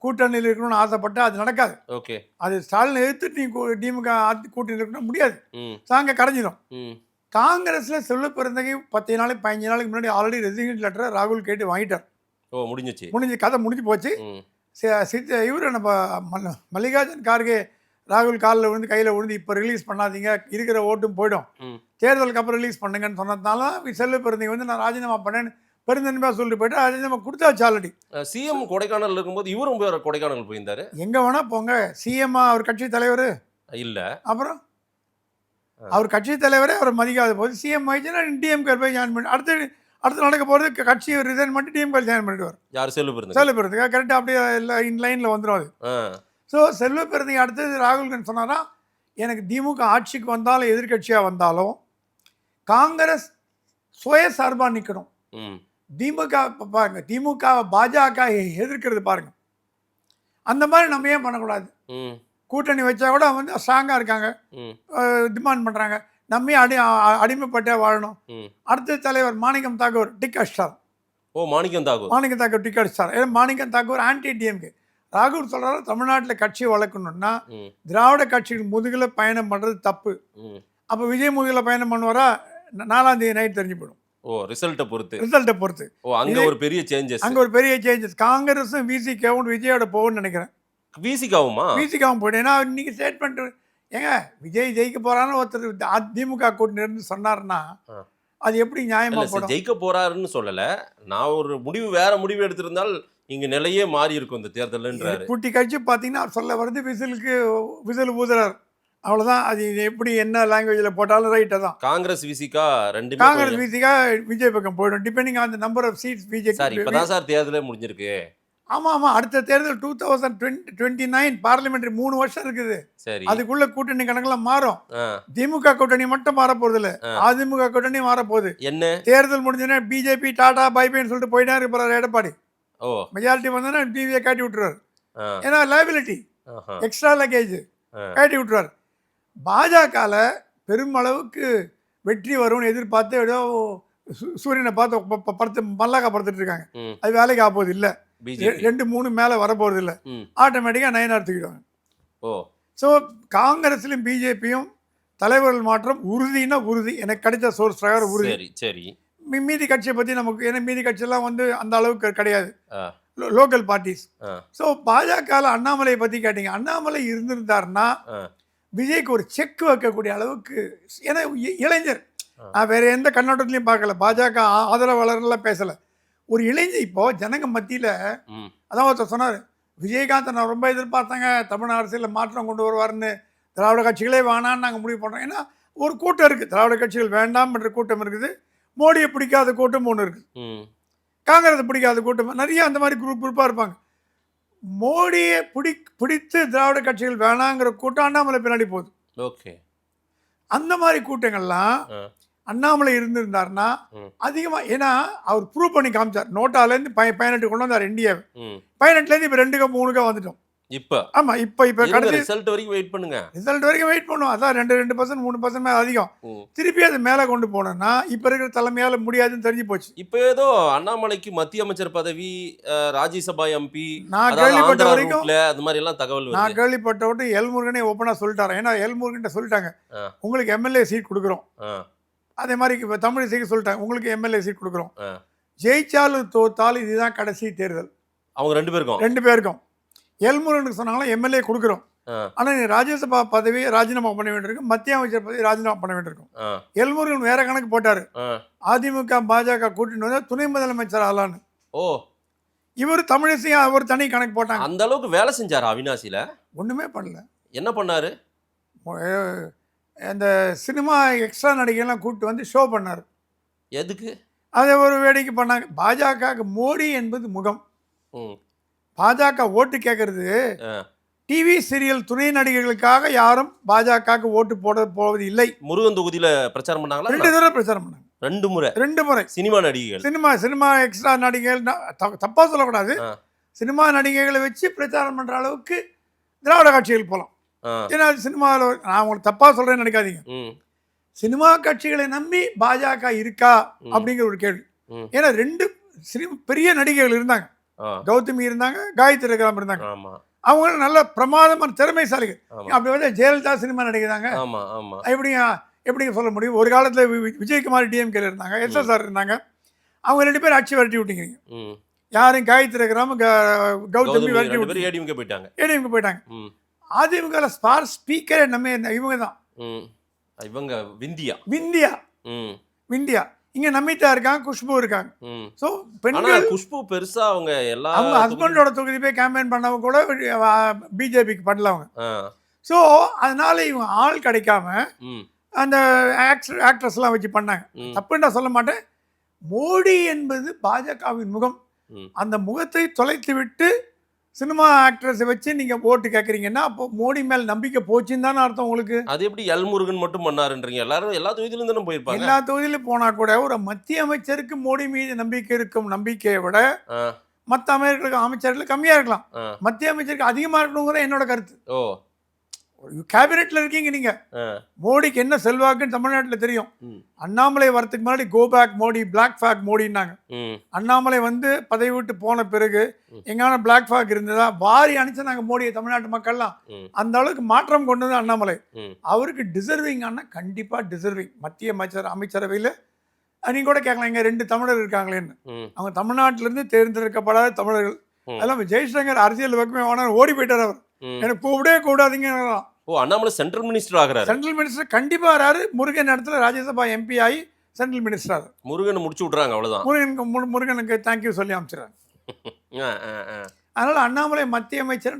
கூட்டணியில் இருக்கணும்னு ஆசைப்பட்டா அது நடக்காது. ஓகே. அது ஸ்டாலின் எதிர்த்துட்டு நீங்கள் திமுக கூட்டணியில் இருக்கணும் முடியாது. ம் சாங்க கரைஞ்சிடும். ம் காங்கிரஸில் செல்வ பிறந்தகை 10 நாளைக்கு 15 நாளைக்கு முன்னாடி ஆல்ரெடி ரெசிக்னேட் லெட்டரை ராகுல் கேட்டு வாங்கிட்டார். ஓ முடிஞ்சிச்சு. கதை முடிஞ்சு போச்சு. ம் இவர் நம்ம மல்லிகார்ஜுன் கார்கே ராகுல் காலில் விழுந்து கையில் விழுந்து இப்போ ரிலீஸ் பண்ணாதீங்க, இருக்கிற ஓட்டும் போய்டும், ம் தேர்தலுக்கு அப்புறம் ரிலீஸ் பண்ணுங்கன்னு சொன்னதுனால செல்வ பிறந்தகை வந்து நான் ராஜினாமா பண்ணேன்னு பெருந்தன்மையாக சொல்லிட்டு போய்ட்டு ராஜினாமா கொடுத்தாச்சு ஆல்ரெடி. சிஎம் கொடைக்கானல் இருக்கும்போது இவரும் போய் கொடைக்கானல் போயிருந்தாரு. எங்கே வேணால் போங்க, சிஎம்மா அவர் கட்சி தலைவர் இல்ல. அப்புறம் அவர் கட்சி தலைவரே அவர் மதிக்காத போது சிஎம் ஆயிடுச்சுன்னா டிஎம்கே போய் ஜாயின் பண்ணி அடுத்து நடக்க போகிறது கட்சி ரிசைன் பண்ணிட்டு டிஎம்கே ஜாயின் பண்ணிடுவார். யார்? செல்வ பிறந்தகை. செல்வ பிறந்தகை கரெக்டாக அப்படியே லைனில் வந்துடும் அது. ஆ ஸோ செல்வ பிறந்தகை அடுத்தது ராகுல்காந்தி சொன்னாரா, எனக்கு திமுக ஆட்சிக்கு வந்தாலும் எதிர்கட்சியாக வந்தாலும் காங்கிரஸ் சுயசார்பாக நிற்கணும். ம் திமுக பாருங்க, திமுக பாஜக எதிர்க்கிறது பாருங்க, அந்த மாதிரி நம்ம ஏன் பண்ணக்கூடாது? ம் கூட்டணி வச்சா கூட வந்து ஸ்ட்ராங்காக இருக்காங்க, ம் டிமாண்ட் பண்ணுறாங்க. நம்மே அடிமைப்பட்டே வாழணும். அடுத்த தலைவர் மாணிக்கம் தாக்கூர் டிக் அடிச்சார். ஓ, மாணிக்கம் தாக்கூர் டிக் அடிச்சார். ஏன்னா மாணிக்கம் தாக்கூர் ஆன்டி டிஎம்கே. ராகுல் சொல்றாரு தமிழ்நாட்டில் கட்சி வளர்க்கணும்னா திராவிட கட்சிகள் முதுகில் பயணம் பண்றது தப்பு. அப்போ விஜய் முதுகில் பயணம் பண்ணுவாரா 4ஆம் தேதி நைட் தெரிஞ்சு போயிடும். ஓ, ரிசல்ட்டை பொறுத்து. ஓ, அங்க ஒரு பெரிய சேஞ்சஸ். காங்கிரஸும் விசிகாவும் விஜயோட போகும்னு நினைக்கிறேன். விசிகாவும் போயிடும். ஏன்னா இன்னைக்கு ஸ்டேட்மெண்ட் ஏங்க விஜய் ஜெயிக்க போறான்னு ஒருத்தர் திமுக கூட்டணி இருந்து சொன்னாருன்னா அது எப்படி நியாயமா போடும்? ஜெயிக்க போறாருன்னு சொல்லல, நான் ஒரு வேற முடிவு எடுத்திருந்தால் இங்க நிலையே மாறி இருக்கும் இந்த தேர்தல்ன்றாரு. கூட்டி கட்சி பாத்தீங்கன்னா சொல்ல வருது விசில் ஊதுறாரு, அவ்வளவுதான். அது எப்படி என்ன லாங்குவேஜ்ல போட்டாலும் ரைட்டா தான். காங்கிரஸ் விசிகா விஜய் பக்கம் போயிடும், depending on the number of seats Vijay. Sir இப்பதான் சார் தேர்தலே முடிஞ்சிருக்கு. ஆமா அடுத்த தேர்தல் 2029 பார்லிமெண்ட்ரி 3 வருஷம் இருக்குது. அதுக்குள்ள கூட்டணி கணக்கெல்லாம் மாறும். திமுக கூட்டணி மட்டும் மாற போறது இல்ல, அதிமுக கூட்டணி மாற போகுது. என்ன தேர்தல் முடிஞ்சோன்னா பிஜேபி டாடா பைபைன்னு சொல்லிட்டு போயிட்டே இருப்பாரு எடப்பாடி. மெஜாரிட்டி வந்தோன்னா டிவியை காட்டி விட்டுருவாரு. ஏன்னா லைபிலிட்டி எக்ஸ்ட்ரா லக்கேஜ் காட்டி விட்டுருவாரு. பாஜகல பெருமளவுக்கு வெற்றி வரும்னு எதிர்பார்த்து ஏதோ சூரியனை பார்த்து மல்லாக்கா படுத்துட்டு இருக்காங்க. அது வேலைக்கு ஆகுது இல்லை, 2-3 மேலே வரப்போறது இல்லை, ஆட்டோமேட்டிக்காக 9 தூக்கிடுவாங்க. ஸோ காங்கிரஸ்லையும் பிஜேபியும் தலைவர்கள் மாற்றம் உறுதினா உறுதி. எனக்கு கிடைச்ச சோர்ஸ் பிரகாரம் உறுதி. சரி, மீதி கட்சியை பற்றி நமக்கு, ஏன்னா மீதி கட்சியெல்லாம் வந்து அந்த அளவுக்கு கிடையாது, லோக்கல் பார்ட்டிஸ். ஸோ பாஜகவில் அண்ணாமலையை பற்றி கேட்டீங்க. அண்ணாமலை இருந்திருந்தாருன்னா விஜய்க்கு ஒரு செக் வைக்கக்கூடிய அளவுக்கு, ஏன்னா இளைஞர், நான் வேற எந்த கண்ணோட்டத்திலையும் பார்க்கல, பாஜக ஆதரவாளர்லாம் பேசலை, ஒரு இளைஞர். இப்போ ஜனங்க மத்தியில் அதான் ஒருத்தர் சொன்னார், விஜயகாந்த் நான் ரொம்ப எதிர்பார்த்தாங்க, தமிழ் அரசியலில் மாற்றம் கொண்டு வருவார்னு, திராவிட கட்சிகளே வேணான்னு நாங்கள் முடிவு பண்ணுறோம். ஏன்னா ஒரு கூட்டம் இருக்குது, திராவிட கட்சிகள் வேண்டாம் என்ற கூட்டம் இருக்குது, மோடியை பிடிக்காத கூட்டம் ஒன்று இருக்குது, காங்கிரஸை பிடிக்காத கூட்டம், நிறைய அந்த மாதிரி குரூப்பாக இருப்பாங்க. மோடியை பிடித்து திராவிட கட்சிகள் வேணாங்கிற கூட்டம் அண்ணாமலை பின்னாடி போகுது. ஓகே, அந்த மாதிரி கூட்டங்கள்லாம் அண்ணாமலை இருந்திருந்தாருன்னா அதிகமாக, ஏன்னா அவர் ப்ரூவ் பண்ணி காமிச்சார். நோட்டாலேருந்து 18 கொண்டு வந்தார் இந்தியாவை, 18லேருந்து இப்போ 2 3 வந்துட்டோம். இப்போ ஆமாம், இப்போ கடைசி ரிசல்ட் வரைக்கும் வெயிட் பண்ணுவோம். அதான் 2% 3% மேலே அதிகம். திருப்பி அது மேலே கொண்டு போனோம்னா இப்போ இருக்கிற தலைமையால் முடியாதுன்னு தெரிஞ்சு போச்சு. இப்போ ஏதோ அண்ணாமலைக்கு மத்திய அமைச்சர் பதவி, ராஜ்யசபா எம்பி, நான் கேள்விப்பட்ட வரைக்கும் அது மாதிரி எல்லாம் தகவல் நான் கேள்விப்பட்ட எல்முருகனே ஓப்பனாக சொல்லிட்டாரு. ஏன்னா எல்முருகன் சொல்லிட்டாங்க, உங்களுக்கு எம்எல்ஏ சீட் கொடுக்குறோம். அதே மாதிரி இப்போ தமிழிசைக்கு சொல்லிட்டாங்க, உங்களுக்கு எம்எல்ஏ சீட் கொடுக்குறோம். ஜெயிச்சாலும் தோத்தாலும் இதுதான் கடைசி தேர்தல். அவங்க 2 பேருக்கும் எல்முருகனுக்கு சொன்னாங்களா எம்எல்ஏ கொடுக்குறோம், ஆனால் நீ ராஜ்யசபா பதவியை ராஜினாமா பண்ண வேண்டியிருக்கும், மத்திய அமைச்சர் பதவி ராஜினாமா பண்ண வேண்டியிருக்கும். எல்முருகன் வேற கணக்கு போட்டாரு, அதிமுக பாஜக கூட்டணி வந்து துணை முதலமைச்சர் ஆளான்னு. இவர் தமிழிசையும் அவர் தனி கணக்கு போட்டாங்க. அந்த அளவுக்கு வேலை செஞ்சார் அவினாசியில? ஒண்ணுமே பண்ணல. என்ன பண்ணாரு? அந்த சினிமா எக்ஸ்ட்ரா நடிகைலாம் கூப்பிட்டு வந்து ஷோ பண்ணார். எதுக்கு? அதை ஒரு வேடிக்கை பண்ணாங்க. பாஜக மோடி என்பது முகம். பாஜக ஓட்டு கேட்கறது டிவி சீரியல் துணை நடிகர்களுக்காக யாரும் பாஜக ஓட்டு போவது இல்லை. முருகன் தொகுதியில பிரச்சாரம் பண்ணாங்களா? 2 தடவை பிரச்சாரம் பண்ணாங்க. 2 முறை சினிமா நடிகைகள், சினிமா எக்ஸ்ட்ரா நடிகைகள், தப்பா சொல்லக்கூடாது, சினிமா நடிகைகளை வச்சு பிரச்சாரம் பண்ற அளவுக்கு திராவிட கட்சிகள் போகலாம். ஏன்னா சினிமாவில் நான் உங்களுக்கு தப்பா சொல்றேன்னு நினைக்காதீங்க. சினிமா கட்சிகளை நம்பி பாஜக இருக்கா அப்படிங்கிற ஒரு கேள்வி. ஏன்னா 2 பெரிய நடிகைகள் இருந்தாங்க, கௌதமி இருந்தாங்க, காயத்ரி ரகுராம் இருந்தாங்க. அவங்க நல்ல பிரமாதமான திறமைசாலிகள். அப்படி வந்து ஜெயலலிதா சினிமா நடிகைதாங்க, எப்படிங்க சொல்ல முடியும்? ஒரு காலத்தில் விஜயகுமார் டிஎம்கேல இருந்தாங்க, எஸ்எஸ்ஆர் இருந்தாங்க. அவங்க 2 பேரும் ஆட்சி விரட்டி விட்டீங்க. யாரும் காயத்ரி ரகுராம் கௌதமி விரட்டி விட்டு ஏடிஎம்கே போயிட்டாங்க. அதிமுக ஸ்பார் ஸ்பீக்கர் நம்ம இவங்க தான், இவங்க விந்தியா. இங்க நமிதா இருக்காங்க, குஷ்பு இருக்காங்க. சோ பெண்கள், குஷ்பு பெருசா அவங்க ஹஸ்பண்டோட தொகுதி போய் கேம்பெயின் பண்ணவங்க கூட பிஜேபிக்கு பண்ணல அவங்க. ஸோ அதனால இவங்க ஆள் கிடைக்காம அந்த ஆக்ட்ரஸ் எல்லாம் வச்சு பண்ணாங்க. தப்புன்னு நான் சொல்ல மாட்டேன். மோடி என்பது பாஜகவின் முகம். அந்த முகத்தை தொலைத்து விட்டு சினிமா ஆக்ட்ரஸை வச்சு நீங்க ஓட்டு கேட்குறீங்கன்னா அப்போ மோடி மேல் நம்பிக்கை போச்சுன்னு தானே அர்த்தம் உங்களுக்கு. அது எப்படி எல்முருகன் மட்டும் பண்ணாருன்றீங்க? எல்லாரும் எல்லா தொகுதியிலும் தானே போயிருப்பாங்க. எல்லா தொகுதியிலும் போனா கூட ஒரு மத்திய அமைச்சருக்கு மோடி மீது நம்பிக்கை இருக்கும். நம்பிக்கையை விட மற்ற அமைச்சர்களுக்கு கம்மியா இருக்கலாம், மத்திய அமைச்சருக்கு அதிகமா இருக்கணுங்கிற என்னோட கருத்து. கேபினெட்ல இருக்கீங்க நீங்க. ஆ. மோடிக்கு என்ன செல்வாக்குன்னு தமிழ்நாட்டில் தெரியும். ம். அண்ணாமலை வரதுக்கு முன்னாடி go back Modi, black fake மோடின்னாங்க. ம். அண்ணாமலை வந்து பதவி விட்டு போன பிறகு எங்கான பிளாக் ஃபேக் இருந்ததா வாரி அனுப்பிச்சு நாங்கள் மோடியை தமிழ்நாட்டு மக்கள்லாம் ம். அந்த அளவுக்கு மாற்றம் கொண்டது அண்ணாமலை. ம். அவருக்கு டிசர்விங் ஆனா கண்டிப்பா டிசர்விங். மத்திய அமைச்சரவையில் நீங்க கூட கேட்கலாம், இங்க 2 தமிழர் இருக்காங்களேன்னு. ம். அவங்க தமிழ்நாட்டிலிருந்து தேர்ந்தெடுக்கப்படாத தமிழர்கள். ம். அதெல்லாம் ஜெய்சங்கர் அரசியல் பக்கமே வேணாம் ஓடி போயிட்டார் அவர். ம். எனக்கு கூப்பிடவே கூடாதீங்க. ஓ, அண்ணாமலை சென்ட்ரல் மினிஸ்டர் ஆகுறாரு. சென்ட்ரல் மினிஸ்டர் கண்டிப்பா வராரு. முருகன் இடத்துல ராஜ்யசபா எம்பி ஆகி சென்ட்ரல் மினிஸ்டர். முருகனை முடிச்சு விட்றாங்க, அவ்வளவுதான். முருகனுக்கு தேங்க்யூ சொல்லி அமைச்சிடறாங்க. ஆ, ஆ, ஆ. அதனால அண்ணாமலை மத்திய அமைச்சர்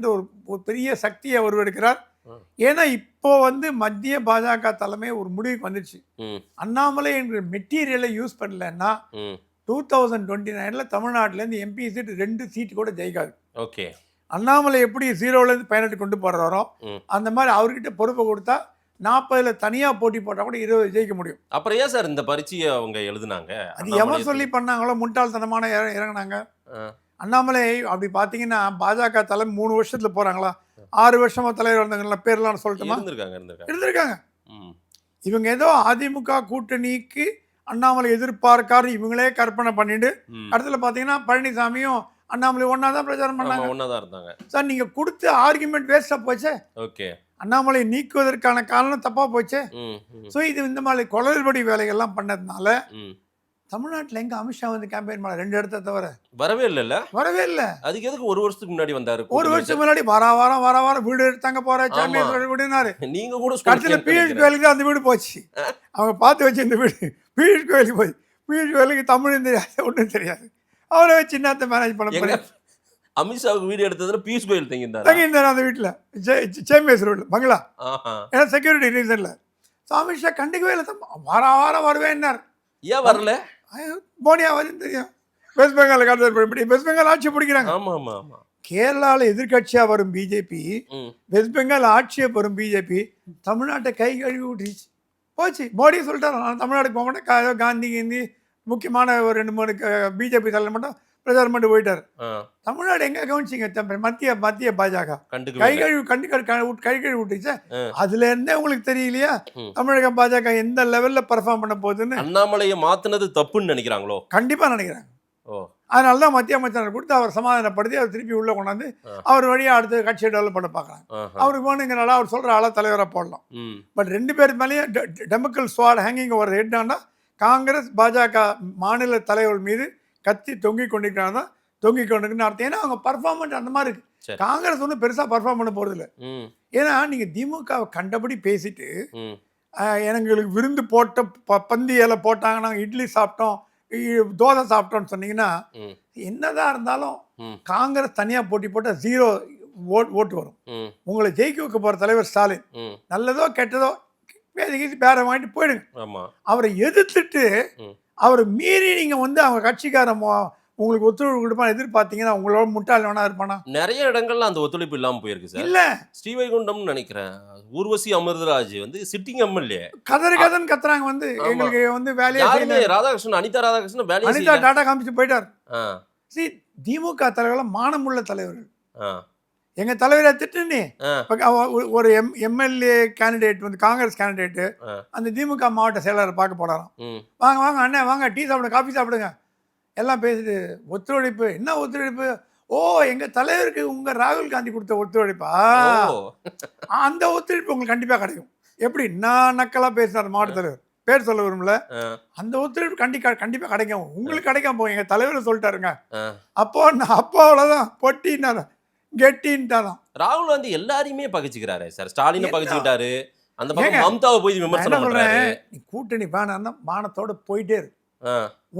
ஒரு பெரிய சக்தியை உருவெடுக்கிறார். ம். ஏன்னா இப்போ வந்து மத்திய பாஜக தலைமை ஒரு முடிவுக்கு வந்துடுச்சு. ம். அண்ணாமலை என்ற மெட்டீரியலை யூஸ் பண்ணலன்னா ம். 2029 தமிழ்நாட்டிலேருந்து எம்பி சீட் 2 சீட் கூட ஜெயிக்காது. ஓகே. அண்ணாமலை எப்படி 0லேருந்து 18 கொண்டு போடுறாரோ ம். அந்த மாதிரி அவர்கிட்ட பொறுப்பை கொடுத்தா 40ல் தனியாக போட்டி போட்டால் கூட 20 ஜெயிக்க முடியும். அப்புறம் ஏன் சார் இந்த பரீட்சையை அவங்க எழுதுனாங்க? அது எவன் சொல்லி பண்ணாங்களோ முட்டாள்தனமான இறங்கினாங்க. ஆ. அண்ணாமலை அப்படி பார்த்தீங்கன்னா பாஜக தலைமை 3 வருஷத்துல போறாங்களா, 6 வருஷமா தலைவர் வந்தாங்களா, பேர்லாம் சொல்லட்டுமா? இருந்திருக்காங்க. ம். இவங்க ஏதோ அதிமுக கூட்டணிக்கு அண்ணாமலை எதிர்பார்க்காரு இவங்களே கற்பனை பண்ணிட்டு ம். அடுத்துல பார்த்தீங்கன்னா பழனிசாமியும் அண்ணாமலை ஒன்னா தான் பிரச்சாரம் பண்ணாங்க. ஒன்னாதான் இருந்தாங்க சார். நீங்க கொடுத்த ஆர்குமெண்ட் வேஸ்டா போச்சே. ஓகே. அண்ணாமலை நீக்குவதற்கான காரணம் தப்பா போச்சே. ம். ம். ஸோ இது இந்த மாதிரி குளறுபடி வேலைகள்லாம் பண்ணதுனால ம். தமிழ்நாட்டில் எங்க அமித்ஷா வந்து கேம்பெயின் பண்ண 2 இடத்த தவிர வரவே இல்லைல்ல. வரவே இல்லை. அதுக்கு எதுக்கு 1 வருஷத்துக்கு முன்னாடி வந்தாரு? 1 வருஷத்துக்கு முன்னாடி வர வாரம் வீடு எடுத்தாங்க போற சாமியார் வீடுனாரு. நீங்க கூட கடைசியில் பியூஷ் கோயிலுக்கு அந்த வீடு போச்சு. அவங்க பார்த்து வச்சு இந்த வீடு பியூஷ் கோயிலுக்கு போய் பியூஷ் கோயிலுக்கு தமிழும் தெரியாது ஒன்றும் தெரியாது. அவரை வச்சு என்னத்தை மேனேஜ் பண்ண போறேன். அமித்ஷாவுக்கு வீடு எடுத்ததுல பியூஷ் கோயில் தங்கியிருந்தார் அந்த வீட்டில் சேம்பேஸ் ரோட்ல பங்களா. ஏன்னா செக்யூரிட்டி ரீசன்ல. ஸோ அமித்ஷா கண்டிக்கவே இல்லை. வாரம் வருவேன்னார். ஏன் வரல? மோடியா வந்து தெரியும். வெஸ்ட் பெங்கால் இப்படி வெஸ்ட் பெங்கால் ஆட்சி பிடிக்கிறாங்க. ஆமா ஆமா ஆமா. கேரளாவில் எதிர்கட்சியா வரும் பிஜேபி, ம். வெஸ்ட் பெங்கால் ஆட்சியை வரும் பிஜேபி தமிழ்நாட்டை கை கழுவி விட்டுருச்சு போச்சு. மோடி சொல்லிட்டாரு நான் தமிழ்நாட்டுக்கு போக மாட்டேன். காந்தி கிந்தி முக்கியமான ஒரு 2-3 பிஜேபி தலைவர் மட்டும் பிரச்சாரம் பண்ணிட்டு போயிட்டார். தமிழ்நாடு எங்க கவனிச்சிங்க? மத்திய பாஜக கை கழுவி விட்டுச்சு. அதுல இருந்தே உங்களுக்கு தெரியலையா தமிழக பாஜக எந்த லெவல்ல பெர்ஃபார்ம் பண்ண போகுதுன்னு? அண்ணாமலையை மாத்தினது தப்புன்னு நினைக்கிறாங்களோ? கண்டிப்பா நினைக்கிறாங்க. அதனாலதான் மத்திய அமைச்சர் கொடுத்து அவர் சமாதானப்படுத்தி அவர் திருப்பி உள்ள கொண்டாந்து அவர் வழியா அடுத்த கட்சியை டெவலப் பண்ண பாக்குறாங்க. அவருக்கு வேணுங்கிறனால அவர் சொல்ற ஆளா தலைவராக போடலாம். பட் 2 பேர் மேலேயும் டெமோக்ரல் ஸ்வாட் ஹேங்கிங் ஓவர் ஹெட் ஆனா காங்கிரஸ் பாஜக மாநில தலைவர் மீது கத்தி தொங்கிக் கொண்டிருக்கிறாங்க. தொங்கிக் கொண்டிருக்குன்னு அர்த்தம். ஏன்னா அவங்க பர்ஃபார்மன்ஸ் அந்த மாதிரி இருக்கு. காங்கிரஸ் ஒன்றும் பெருசா பர்ஃபார்ம் பண்ண போறது இல்லை. ஏன்னா நீங்க திமுகவை கண்டபடி பேசிட்டு எங்களுக்கு விருந்து போட்ட பந்தி இலை போட்டாங்க, நாங்கள் இட்லி சாப்பிட்டோம், தோசை சாப்பிட்டோம்னு சொன்னீங்கன்னா என்னதான் இருந்தாலும் காங்கிரஸ் தனியா போட்டி போட்டா 0 ஓட்டு வரும். உங்களை ஜெயிக்க வைக்க போற தலைவர் ஸ்டாலின் நல்லதோ கெட்டதோ பேரை வாங்கிட்டு போயிடுங்க. அவரை எதிர்த்துட்டு அவரை மீறி நீங்க வந்து அவங்க கட்சிக்காரன் உங்களுக்கு ஒத்துழைப்பு கொடுப்பான்னு எதிர்பார்த்தீங்கன்னா உங்களோட முட்டாள் வேணா இருப்பானா? நிறைய இடங்கள்ல அந்த ஒத்துழைப்பு இல்லாம போயிருக்கு சார். இல்ல ஸ்ரீவைகுண்டம்னு நினைக்கிறேன் ஊர்வசி அமிர்தராஜ் வந்து சிட்டிங் எம்எல்ஏ கதன்னு கத்துறாங்க வந்து எங்களுக்கு வந்து வேலையா ராதாகிருஷ்ணன் அனிதா ராதாகிருஷ்ணன் வேலையா அனிதா டாடா காமிச்சு போயிட்டார். திமுக தலைவர்கள் மானமுள்ள தலைவர்கள். எங்க தலைவரை திட்டுனே ஒரு எம்எல்ஏ கேண்டிடேட் வந்து காங்கிரஸ் கேண்டிடேட் அந்த திமுக மாவட்ட செயலாளரை பார்க்க போனாராம். வாங்க வாங்க அண்ணன் வாங்க டீ சாப்பிடுங்க காஃபி சாப்பிடுங்க எல்லாம் பேசிட்டு ஒத்துழைப்பு என்ன ஒத்துழைப்பு? ஓ எங்க தலைவருக்கு உங்க ராகுல் காந்தி கொடுத்த ஒத்துழைப்பா? அந்த ஒத்துழைப்பு உங்களுக்கு கண்டிப்பா கிடைக்கும். எப்படி நான் நக்கலா பேசினார் மாவட்ட தலைவர், பேர் சொல்ல விரும்பல. அந்த ஒத்துழைப்பு கண்டிப்பா கிடைக்கும். உங்களுக்கு கிடைக்காம போங்க, எங்க தலைவர் சொல்லிட்டாருங்க. அப்போ அவ்வளவுதான் பொட்டின்னாரு கெட்டின்ட்டாராம். ராகுல் காந்தி எல்லாரையுமே பகிச்சுக்கிறாரு சார். ஸ்டாலினை பகிச்சுக்கிட்டாரு, அந்த பக்கம் மம்தாவை போய் விமர்சனம் பண்றாரு. நீ கூட்டணி வேணான்னா மானத்தோட போயிட்டே இருக்கு.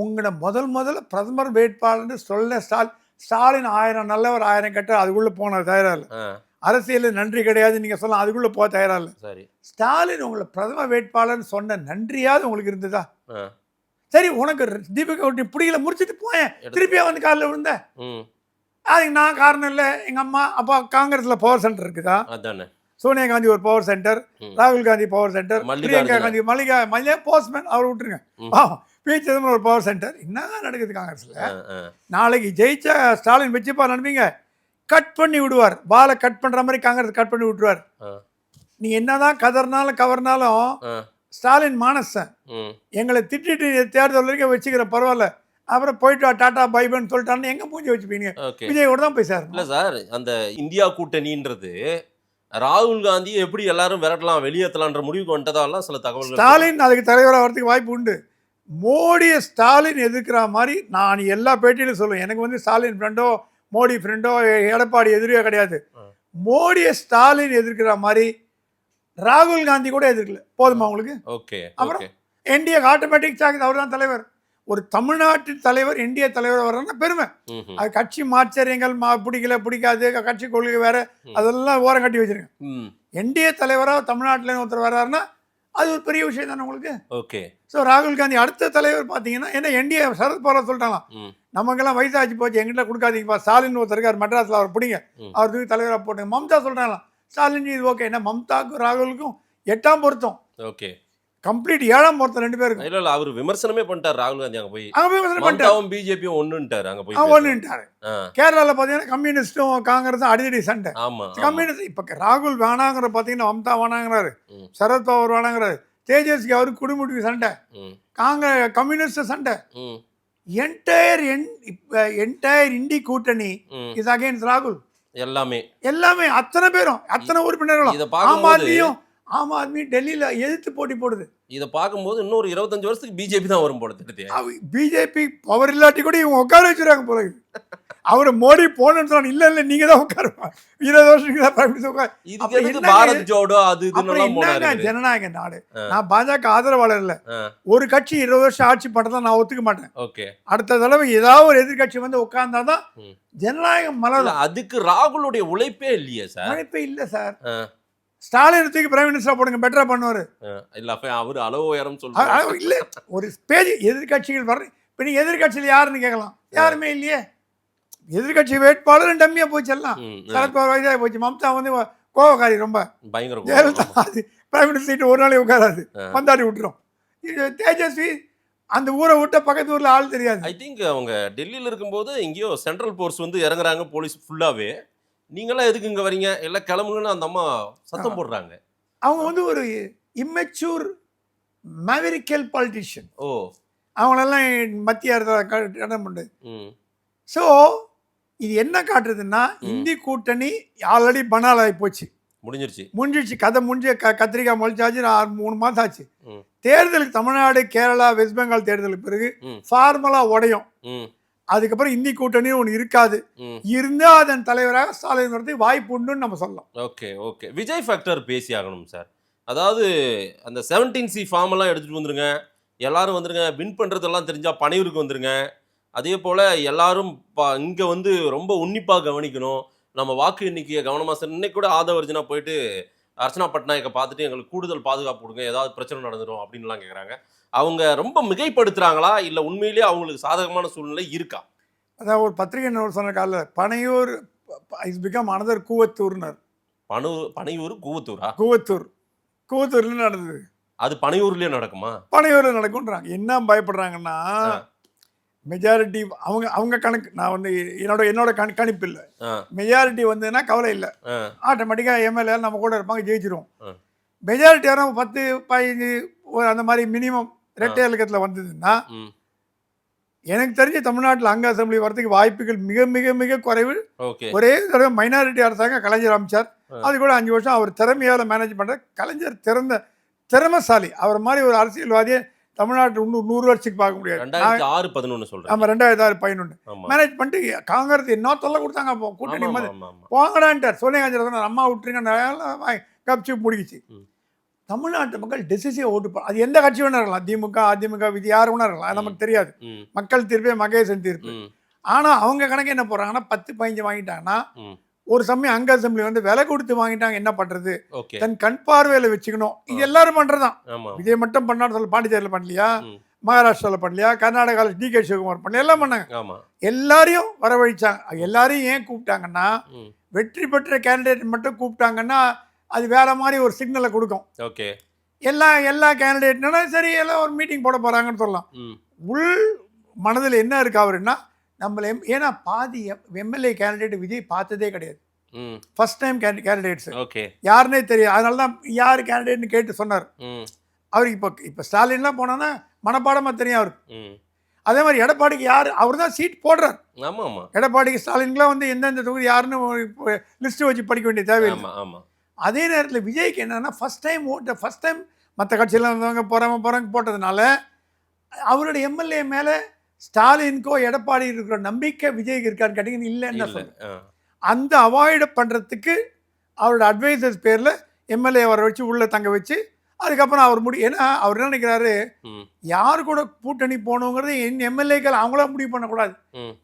உங்களோட முதல்ல பிரதமர் வேட்பாளர் சொல்ல ஸ்டாலின் 1000 நல்லவர் 1000 கெட்டவர் அதுக்குள்ள போன தயாரா இல்லை. அரசியல் நன்றி கிடையாது நீங்க சொல்லலாம், அதுக்குள்ள போக தயாரா இல்லை. ஸ்டாலின் உங்களை பிரதம வேட்பாளர் சொன்ன நன்றியாவது உங்களுக்கு இருந்ததா? சரி உனக்கு தீபிகா பிடிக்கல முடிச்சுட்டு போயேன், திருப்பியா வந்து காலில் விழுந்த அதுக்கு நான் காரணம் இல்லை. எங்க அம்மா அப்பா காங்கிரஸ்ல பவர் சென்டர் இருக்குதா? சோனியா காந்தி ஒரு பவர் சென்டர், ராகுல் Gandhi power centre, Priyanka Gandhi Mallika postman அவர் விட்டுருங்க, பி. சிதம்பரம் ஒரு பவர் சென்டர். என்ன நடக்குது காங்கிரஸ்ல? நாளைக்கு ஜெயிச்சா ஸ்டாலின் வச்சுப்பா நம்பீங்க கட் பண்ணி விடுவார், பாலை கட் பண்ற மாதிரி காங்கிரஸ் கட் பண்ணி விட்டுருவார். நீ என்னதான் கதறினாலும் கவர்னாலும் ஆ. ஸ்டாலின் மானசன் ம். எங்களை திட்டிட்டு தேர்தல் வரைக்கும் வச்சுக்கிற பரவாயில்ல, அப்புறம் போயிட்டு வா, டாடா பைபன்னு சொல்லிட்டான்னு எங்க பூஜை வச்சுப்பீங்க? ஓகே. விஜய் கூட தான் போய் இல்ல சேரணும். சார், அந்த இந்தியா கூட்டணின்றது ராகுல் காந்தியை எப்படி எல்லாரும் விரட்டலாம் வெளியேற்றலான்ற முடிவுக்கு வந்துட்டதாலாம் சில தகவல்கள். ஸ்டாலின் அதுக்கு தலைவராக வரதுக்கு வாய்ப்பு உண்டு. மோடியை ஸ்டாலின் எதிர்க்கிற மாதிரி நான் எல்லா பேட்டியிலும் சொல்லுவேன். எனக்கு வந்து ஸ்டாலின் ஃப்ரெண்டோ மோடி ஃப்ரெண்டோ எடப்பாடி எதிரியோ கிடையாது. மோடியை ஸ்டாலின் எதிர்க்கிற மாதிரி ராகுல் காந்தி கூட எதிர்க்கல. போதுமா உங்களுக்கு? ஓகே. அப்புறம் ஓகே. என்டிஏ ஆட்டோமேட்டிக் சாகுது, அவர் தான் தலைவர். ஒரு தமிழ்நாட்டின் தலைவர் என்டிஏ தலைவர் வர்றதுன்னா பெருமை. ம்ஹும். அது கட்சி மாச்சரியங்கள் பிடிக்கல பிடிக்காது, கட்சி கொள்கை வேற, அதெல்லாம் ஓரம் கட்டி வச்சிருக்கேன். ம். என்டிஏ தலைவராக தமிழ்நாட்டில் ஒருத்தர் வர்றாருன்னா அது ஒரு பெரிய விஷயம் தானே உங்களுக்கு. ஓகே. ஸோ ராகுல் காந்தி அடுத்த தலைவர் பார்த்தீங்கன்னா என்ன, என்டிஏ சரத் பவார் சொல்லிட்டாங்களாம், ம். நமக்கெல்லாம் வயசாச்சு போச்சு, எங்கிட்ட கொடுக்காதீங்கப்பா, ஸ்டாலின் ஒருத்தர் இருக்கார் மெட்ராஸில், அவர் பிடிங்க, ம். அவர் தூக்கி தலைவராக போட்டுங்க. மம்தா சொல்கிறாங்களாம் ஸ்டாலின் இது ஓகே. என்ன மம்தாக்கும் ராகுலுக்கும் 8ஆம் பொருத்தம், ஓகே. கம்ப்ளீட் 7ஆம் பொருத்தம் ரெண்டு பேருக்கும். இல்ல இல்ல, அவர் விமர்சனமே பண்ணிட்டார் ராகுல் காந்தி அங்க போய். அங்கே போய் விமர்சனம் பண்ணிட்டார். மம்தாவும் பிஜேபியும் ஒண்ணுட்டாரு அங்க போய். ஒன்றுட்டாரு. ஆ. கேரளாவில் பார்த்தீங்கன்னா கம்யூனிஸ்ட்டும் காங்கிரஸும் அடிதடி சண்டை. ஆமா. கம்யூனிஸ்ட் இப்போ ராகுல் வேணாங்கிற பார்த்தீங்கன்னா மம்தா வேணாங்கிறாரு, ம். சரத் பவார் வேணாங்கிறாரு, தேஜஸ்வி அவருக்கு குடும்பத்துக்கு சண்டை, ம். கம்யூனிஸ்ட் சண்டை. ம். என்டையர் இண்டி கூட்டணி ம். இஸ் அகைன்ஸ்ட் ராகுல். எல்லாமே அத்தனை பேரும் அத்தனை உறுப்பினர்களும் இத ஆம் பாக்கும்போது ஆம் ஆத்மி டெல்லியில எதிர்த்து போட்டி போடுது. இத பாக்கும்போது இன்னொரு 25 வருஷத்துக்கு பிஜேபி தான் வரும் போல தெரியுது. பிஜேபி பவர் இல்லாட்டி கூட இவங்க உட்கார வச்சுருவாங்க போல. அவர் மோடி போகணும்னு சொன்னாங்க. இல்ல நீங்க தான் உட்காருவா, 20 வருஷத்துக்கு தான் பிரைம் மினிஸ்டர் உட்காரு. இதுக்கு எதுக்கு பாரத் ஜோடோ அது இதுன்னு என்னங்க ஜனநாயக நாடு? நான் பாஜக ஆதரவாளர் இல்ல. ஒரு கட்சி 20 வருஷம் ஆட்சி பண்றதா நான் ஒத்துக்க மாட்டேன். ஓகே. அடுத்த தடவை ஏதாவது ஒரு எதிர்கட்சி வந்து உட்கார்ந்தாதான் ம். ஜனநாயகம் மலரும். அதுக்கு ராகுலுடைய உழைப்பே இல்லையே சார். வாய்ப்பே இல்ல சார். ஸ்டாலின் தூக்கி பிரைம் மினிஸ்டரா போடுங்க, பெட்டரா பண்ணுவாரு. இல்ல அப்ப அவரு அளவு உயரம் சொல்றாரு. இல்ல ஒரு பேஜ் எதிர்கட்சிகள் வர. இப்ப நீங்க எதிர்கட்சியில் யாருன்னு கேட்கலாம், யாருமே இல்லையே. எதிர்கட்சி வேட்பாளர் டம்மியா போச்சு எல்லாம். சரத்பவார் வயதாக போச்சு, மம்தா வந்து கோவக்காரி ரொம்ப பயங்கர ஜெயலலிதா அது பிரைம் மினிஸ்டர் சீட்டு ஒரு நாளே உட்காராது, பந்தாடி விட்டுரும். தேஜஸ்வி அந்த ஊரை விட்ட பக்கத்து ஊர்ல ஆள் தெரியாது. ஐ திங்க் அவங்க டெல்லியில இருக்கும்போது எங்கேயோ சென்ட்ரல் போர்ஸ் வந்து இறங்குறாங்க, போலீஸ் ஃபுல்லாவே. நீங்களாம் எதுக்கு இங்க வரீங்க, எல்லாம் கிளம்புங்கன்னு அந்த அம்மா சத்தம் போடுறாங்க. அவங்க வந்து ஒரு இம்மெச்சூர் மேவரிக்கல் பாலிட்டிஷியன். ஓ. அவங்களெல்லாம் மத்திய அரசு இடம் பண்ணுது. ஸோ இது என்ன காட்டுறதுன்னா, இந்தி கூட்டணி ஆல்ரெடி பனால் ஆகி போச்சு, முடிஞ்சிருச்சு கதை முடிஞ்சு. கத்திரிக்காய் முளைச்சாச்சு, 3 மாதம் ஆச்சு. தேர்தலுக்கு தமிழ்நாடு கேரளா வெஸ்ட் பெங்கால் தேர்தலுக்கு பிறகு ஃபார்மலா உடையும். அதுக்கப்புறம் இந்தி கூட்டணி ஒன்று இருக்காது. இருந்தா அதன் தலைவராக ஸ்டாலின் வரதுக்கு வாய்ப்பு உண்டுன்னு நம்ம சொல்லலாம். ஓகே. ஓகே. விஜய் ஃபேக்டர் பேசி ஆகணும் சார். அதாவது அந்த 17C ஃபார்ம் எல்லாம் எடுத்துட்டு வந்துருங்க, எல்லாரும் வந்துருங்க. வின் பண்றதெல்லாம் தெரிஞ்சா பனையூருக்கு வந்துருங்க. அதே போல் எல்லாரும் இங்கே வந்து ரொம்ப உன்னிப்பாக கவனிக்கணும். நம்ம வாக்கு எண்ணிக்கையை கவனமாக சார். இன்னைக்கு கூட ஆதவர்ஜனா போயிட்டு அர்ச்சனா பட்நாயக்கை பார்த்துட்டு எங்களுக்கு கூடுதல் பாதுகாப்பு கொடுங்க, ஏதாவது பிரச்சனை நடந்துடும் அப்படின்லாம் கேட்குறாங்க. அவங்க ரொம்ப மிகைப்படுத்துகிறாங்களா இல்லை உண்மையிலேயே அவங்களுக்கு சாதகமான சூழ்நிலை இருக்கா? அதான் ஒரு பத்திரிகை சொன்ன கால பனையூர் இஸ் பிகம் அனதர் கூவத்தூர்னர். பனையூர் கூவத்தூரா? கூவத்தூர்ல நடந்தது. அது பனையூர்லேயே நடக்குமா? பனையூர்ல நடக்கும்ன்றாங்க. என்ன பயப்படுறாங்கன்னா, மெஜாரிட்டி அவங்க கணக்கு, நான் வந்து என்னோட கணிப்பு இல்லை. மெஜாரிட்டி வந்ததுன்னா கவலை இல்லை, ஆட்டோமேட்டிக்காக எம்எல்ஏ நம்ம கூட இருப்பாங்க, ஜெயிச்சிருவோம். மெஜாரிட்டி யாரும் 10, 15 அந்த மாதிரி மினிமம் ரெட்டை இலக்கத்தில் வந்ததுன்னா, எனக்கு தெரிஞ்ச தமிழ்நாட்டில் அங்க அசம்பிளி வரதுக்கு வாய்ப்புகள் மிக மிக மிக குறைவு. ஒரே தடவை மைனாரிட்டி அரசாங்கம் கலைஞர் அமைச்சார். அது கூட 5 வருஷம் அவர் திறமையால மேனேஜ் பண்ற கலைஞர் திறமைசாலி. அவர் மாதிரி ஒரு அரசியல்வாதியை தமிழ்நாட்டில் இன்னும் 100 வருஷத்துக்கு பார்க்க முடியாது. 2006-11 சொல்றேன். ஆமா, 2006-11 மேனேஜ் பண்ணிட்டு காங்கிரஸ் என்ன தொல்லை கொடுத்தாங்க. அப்போ கூட்டணி மாதிரி போங்கடான்ட்டார். சோனியா காந்தி சொன்னார், அம்மா விட்டுருங்க, கப்சி முடிக்கிச்சு. தமிழ்நாட்டு மக்கள் டெசிசிவ் ஓட்டு, அது எந்த கட்சி வேணா இருக்கலாம், திமுக அதிமுக விதி யார் வேணா இருக்கலாம், அது நமக்கு தெரியாது. மக்கள் தீர்ப்பே மகேசன் தீர்ப்பு. ஆனா அவங்க கணக்கு என்ன போறாங்கன்னா, 10-15 வாங்கிட்டாங்கன்னா, ஒரு சமயம் அங்க அசம்பிளி வந்து விலை கொடுத்து வாங்கிட்டாங்க, என்ன பண்றது, தன் கண் பார்வையில வச்சுக்கணும். இது எல்லாரும் பண்றதுதான். விஜய் மட்டும் பண்ணான்னு சொல்ல, பாண்டிச்சேரியில் பண்ணலையா, மகாராஷ்டிராவில் பண்ணலையா, கர்நாடகாவில் DK சிவகுமார் பண்ணல, எல்லாம் பண்ணாங்க. எல்லாரையும் வரவழைச்சாங்க. எல்லாரையும் ஏன் கூப்பிட்டாங்கன்னா, வெற்றி பெற்ற கேண்டிடேட் மட்டும் கூப்பிட்டாங்கன்னா அது வேற மாதிரி ஒரு சிக்னலை கொடுக்கும். எல்லா கேண்டிடேட்னா சரி எல்லாம் ஒரு மீட்டிங் போட போறாங்கன்னு சொல்லலாம். உள் மனதில் என்ன இருக்கு அவருன்னா, நம்மள ஏன்னா பாதி எம்எல்ஏ கேண்டிடேட் விஜய் பார்த்ததே கிடையாது. First time candidates okay. யாருன்னே தெரியும். அதனால தான் யார் கேண்டிடேட்னு கேட்டு சொன்னார். அவருக்கு இப்போ ஸ்டாலின்லாம் போனோன்னா மனப்பாடமாக தெரியும் அவருக்கு. அதே மாதிரி எடப்பாடிக்கு யார், அவர் தான் சீட் போடுறார். ஆமா ஆமா. எடப்பாடிக்கு ஸ்டாலின்லாம் வந்து எந்தெந்த தொகுதி யாருன்னு லிஸ்ட் வச்சு படிக்க வேண்டிய தேவையில்லை. ஆமா. அதே நேரத்தில் விஜய்க்கு என்னன்னா ஃபர்ஸ்ட் டைம் மற்ற கட்சியில் இருந்தவங்க போகிறாங்க போட்டதுனால அவருடைய எம்எல்ஏ மேலே ஸ்டாலினுக்கோ எடப்பாடி இருக்கிற நம்பிக்கை விஜய்க்கு இருக்கான்னு கேட்டீங்கன்னா இல்லைன்னு சொல்லுங்கள். அந்த அவாய்டு பண்ணுறதுக்கு அவரோட அட்வைசர்ஸ் பேரில் எம்எல்ஏ வர வச்சு உள்ளே தங்க வச்சு அதுக்கப்புறம் அவர் ஏன்னா அவர் என்ன நினைக்கிறாரு, யார் கூட கூட்டணி போகணுங்கிறது என் எம்எல்ஏக்கள் அவங்களா முடிவு பண்ணக்கூடாது.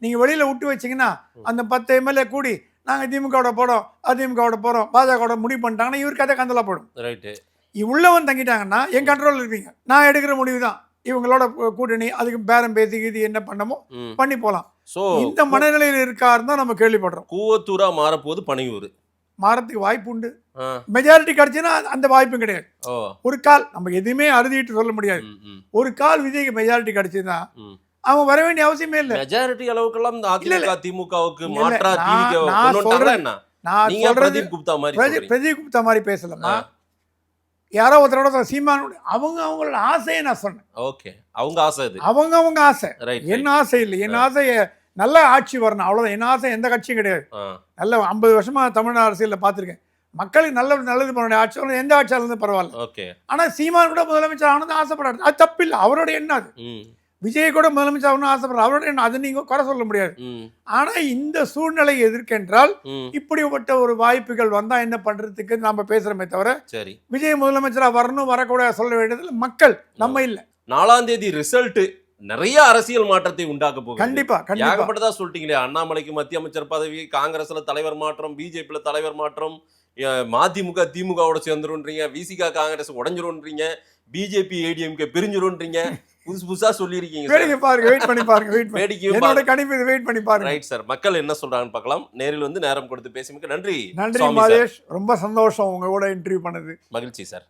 நீங்கள் வெளியில் விட்டு வச்சிங்கன்னா அந்த 10 எம்எல்ஏ கூடி நாங்கள் திமுகவோட போகிறோம், அதிமுகவோட போகிறோம், பாஜகவோட முடிவு பண்ணிட்டாங்கன்னா இவருக்கு கதை கந்தலாக போடும். ரைட்டு. உள்ளவன் தங்கிட்டாங்கன்னா என் கண்ட்ரோலில் இருப்பீங்க, நான் எடுக்கிற முடிவு தான் இவங்களோட கூட்டணி, அதுக்கு பேரம் பேசி இது என்ன பண்ணமோ பண்ணி போகலாம். ஸோ இந்த மனநிலையில் இருக்காருன்னு தான் நம்ம கேள்விப்படுறோம். கூவத்தூரா மாறப்போகுது பனையூர். மாறத்துக்கு வாய்ப்பு உண்டு. மெஜாரிட்டி கிடைச்சுன்னா அந்த வாய்ப்பும் கிடையாது. ஒரு கால் நம்ம எதுவுமே அறுதிட்டு சொல்ல முடியாது. ஒரு கால் விஜய்க்கு மெஜாரிட்டி கிடைச்சதுன்னா அவன் வர வேண்டிய அவசியமே இல்லை. மெஜாரிட்டி அளவுக்கெல்லாம் அதிமுக திமுகவுக்கு மாற்றா பிரதீப் குப்தா மாதிரி பேசலாமா? யாரோ ஒருத்தரோட சீமான் அவங்களோட ஆசையை நான் சொன்னேன். ஓகே, அவங்க ஆசை, அவங்க ஆசை. என் ஆசை இல்லை. என் ஆசை நல்ல ஆட்சி வரணும், அவ்வளோதான். என் ஆசை எந்த கட்சியும் கிடையாது. நல்ல 50 வருஷமா தமிழ்நாடு அரசியலில் பார்த்துருக்கேன். மக்களுக்கு நல்லது பண்ண ஆட்சி வரணும், எந்த ஆட்சியாக இருந்தாலும் பரவாயில்ல. ஓகே. ஆனால் சீமான் கூட முதலமைச்சர் ஆனது ஆசைப்படாது, அது தப்பு இல்லை. அவரோட எண்ணம் அது. விஜய் கூட முதலமைச்சர் ஆகணும்னு ஆசைப்படுற அவரோட எண்ணம், அது நீங்க குறை சொல்ல முடியாது. ஆனா இந்த சூழ்நிலை எதிர்க்கென்றால் இப்படிப்பட்ட ஒரு வாய்ப்புகள் வந்தா என்ன பண்றதுக்கு நாம பேசுறோமே தவிர சரி விஜய் முதலமைச்சரா வரணும் வரக்கூடாது சொல்ல வேண்டியது மக்கள், நம்ம இல்ல. 4ஆம் தேதி ரிசல்ட் நிறைய அரசியல் மாற்றத்தை உண்டாக்க போகுது. கண்டிப்பா ஏகப்பட்டதா சொல்லிட்டீங்களே, அண்ணாமலைக்கு மத்திய அமைச்சர் பதவி, காங்கிரஸ்ல தலைவர் மாற்றம், பிஜேபியில தலைவர் மாற்றம், மதிமுக திமுகவோட சேர்ந்துருன்றீங்க, விசிகா காங்கிரஸ் உடஞ்சிருன்றீங்க, பிஜேபி ஏடிஎம்கே பிரிஞ்சிருன்றீங்க, புதுசா சொல்லியிருக்கீங்க. வெயிட் பண்ணி பாருங்க. ரைட் சார், மக்கள் என்ன சொல்றாங்கன்னு பார்க்கலாம். நேரில் வந்து நேரம் கொடுத்து பேசியமைக்கு நன்றி. நன்றி மாதேஷ், ரொம்ப சந்தோஷம் உங்க கூட இன்டர்வியூ பண்ணது. மகிழ்ச்சி சார்.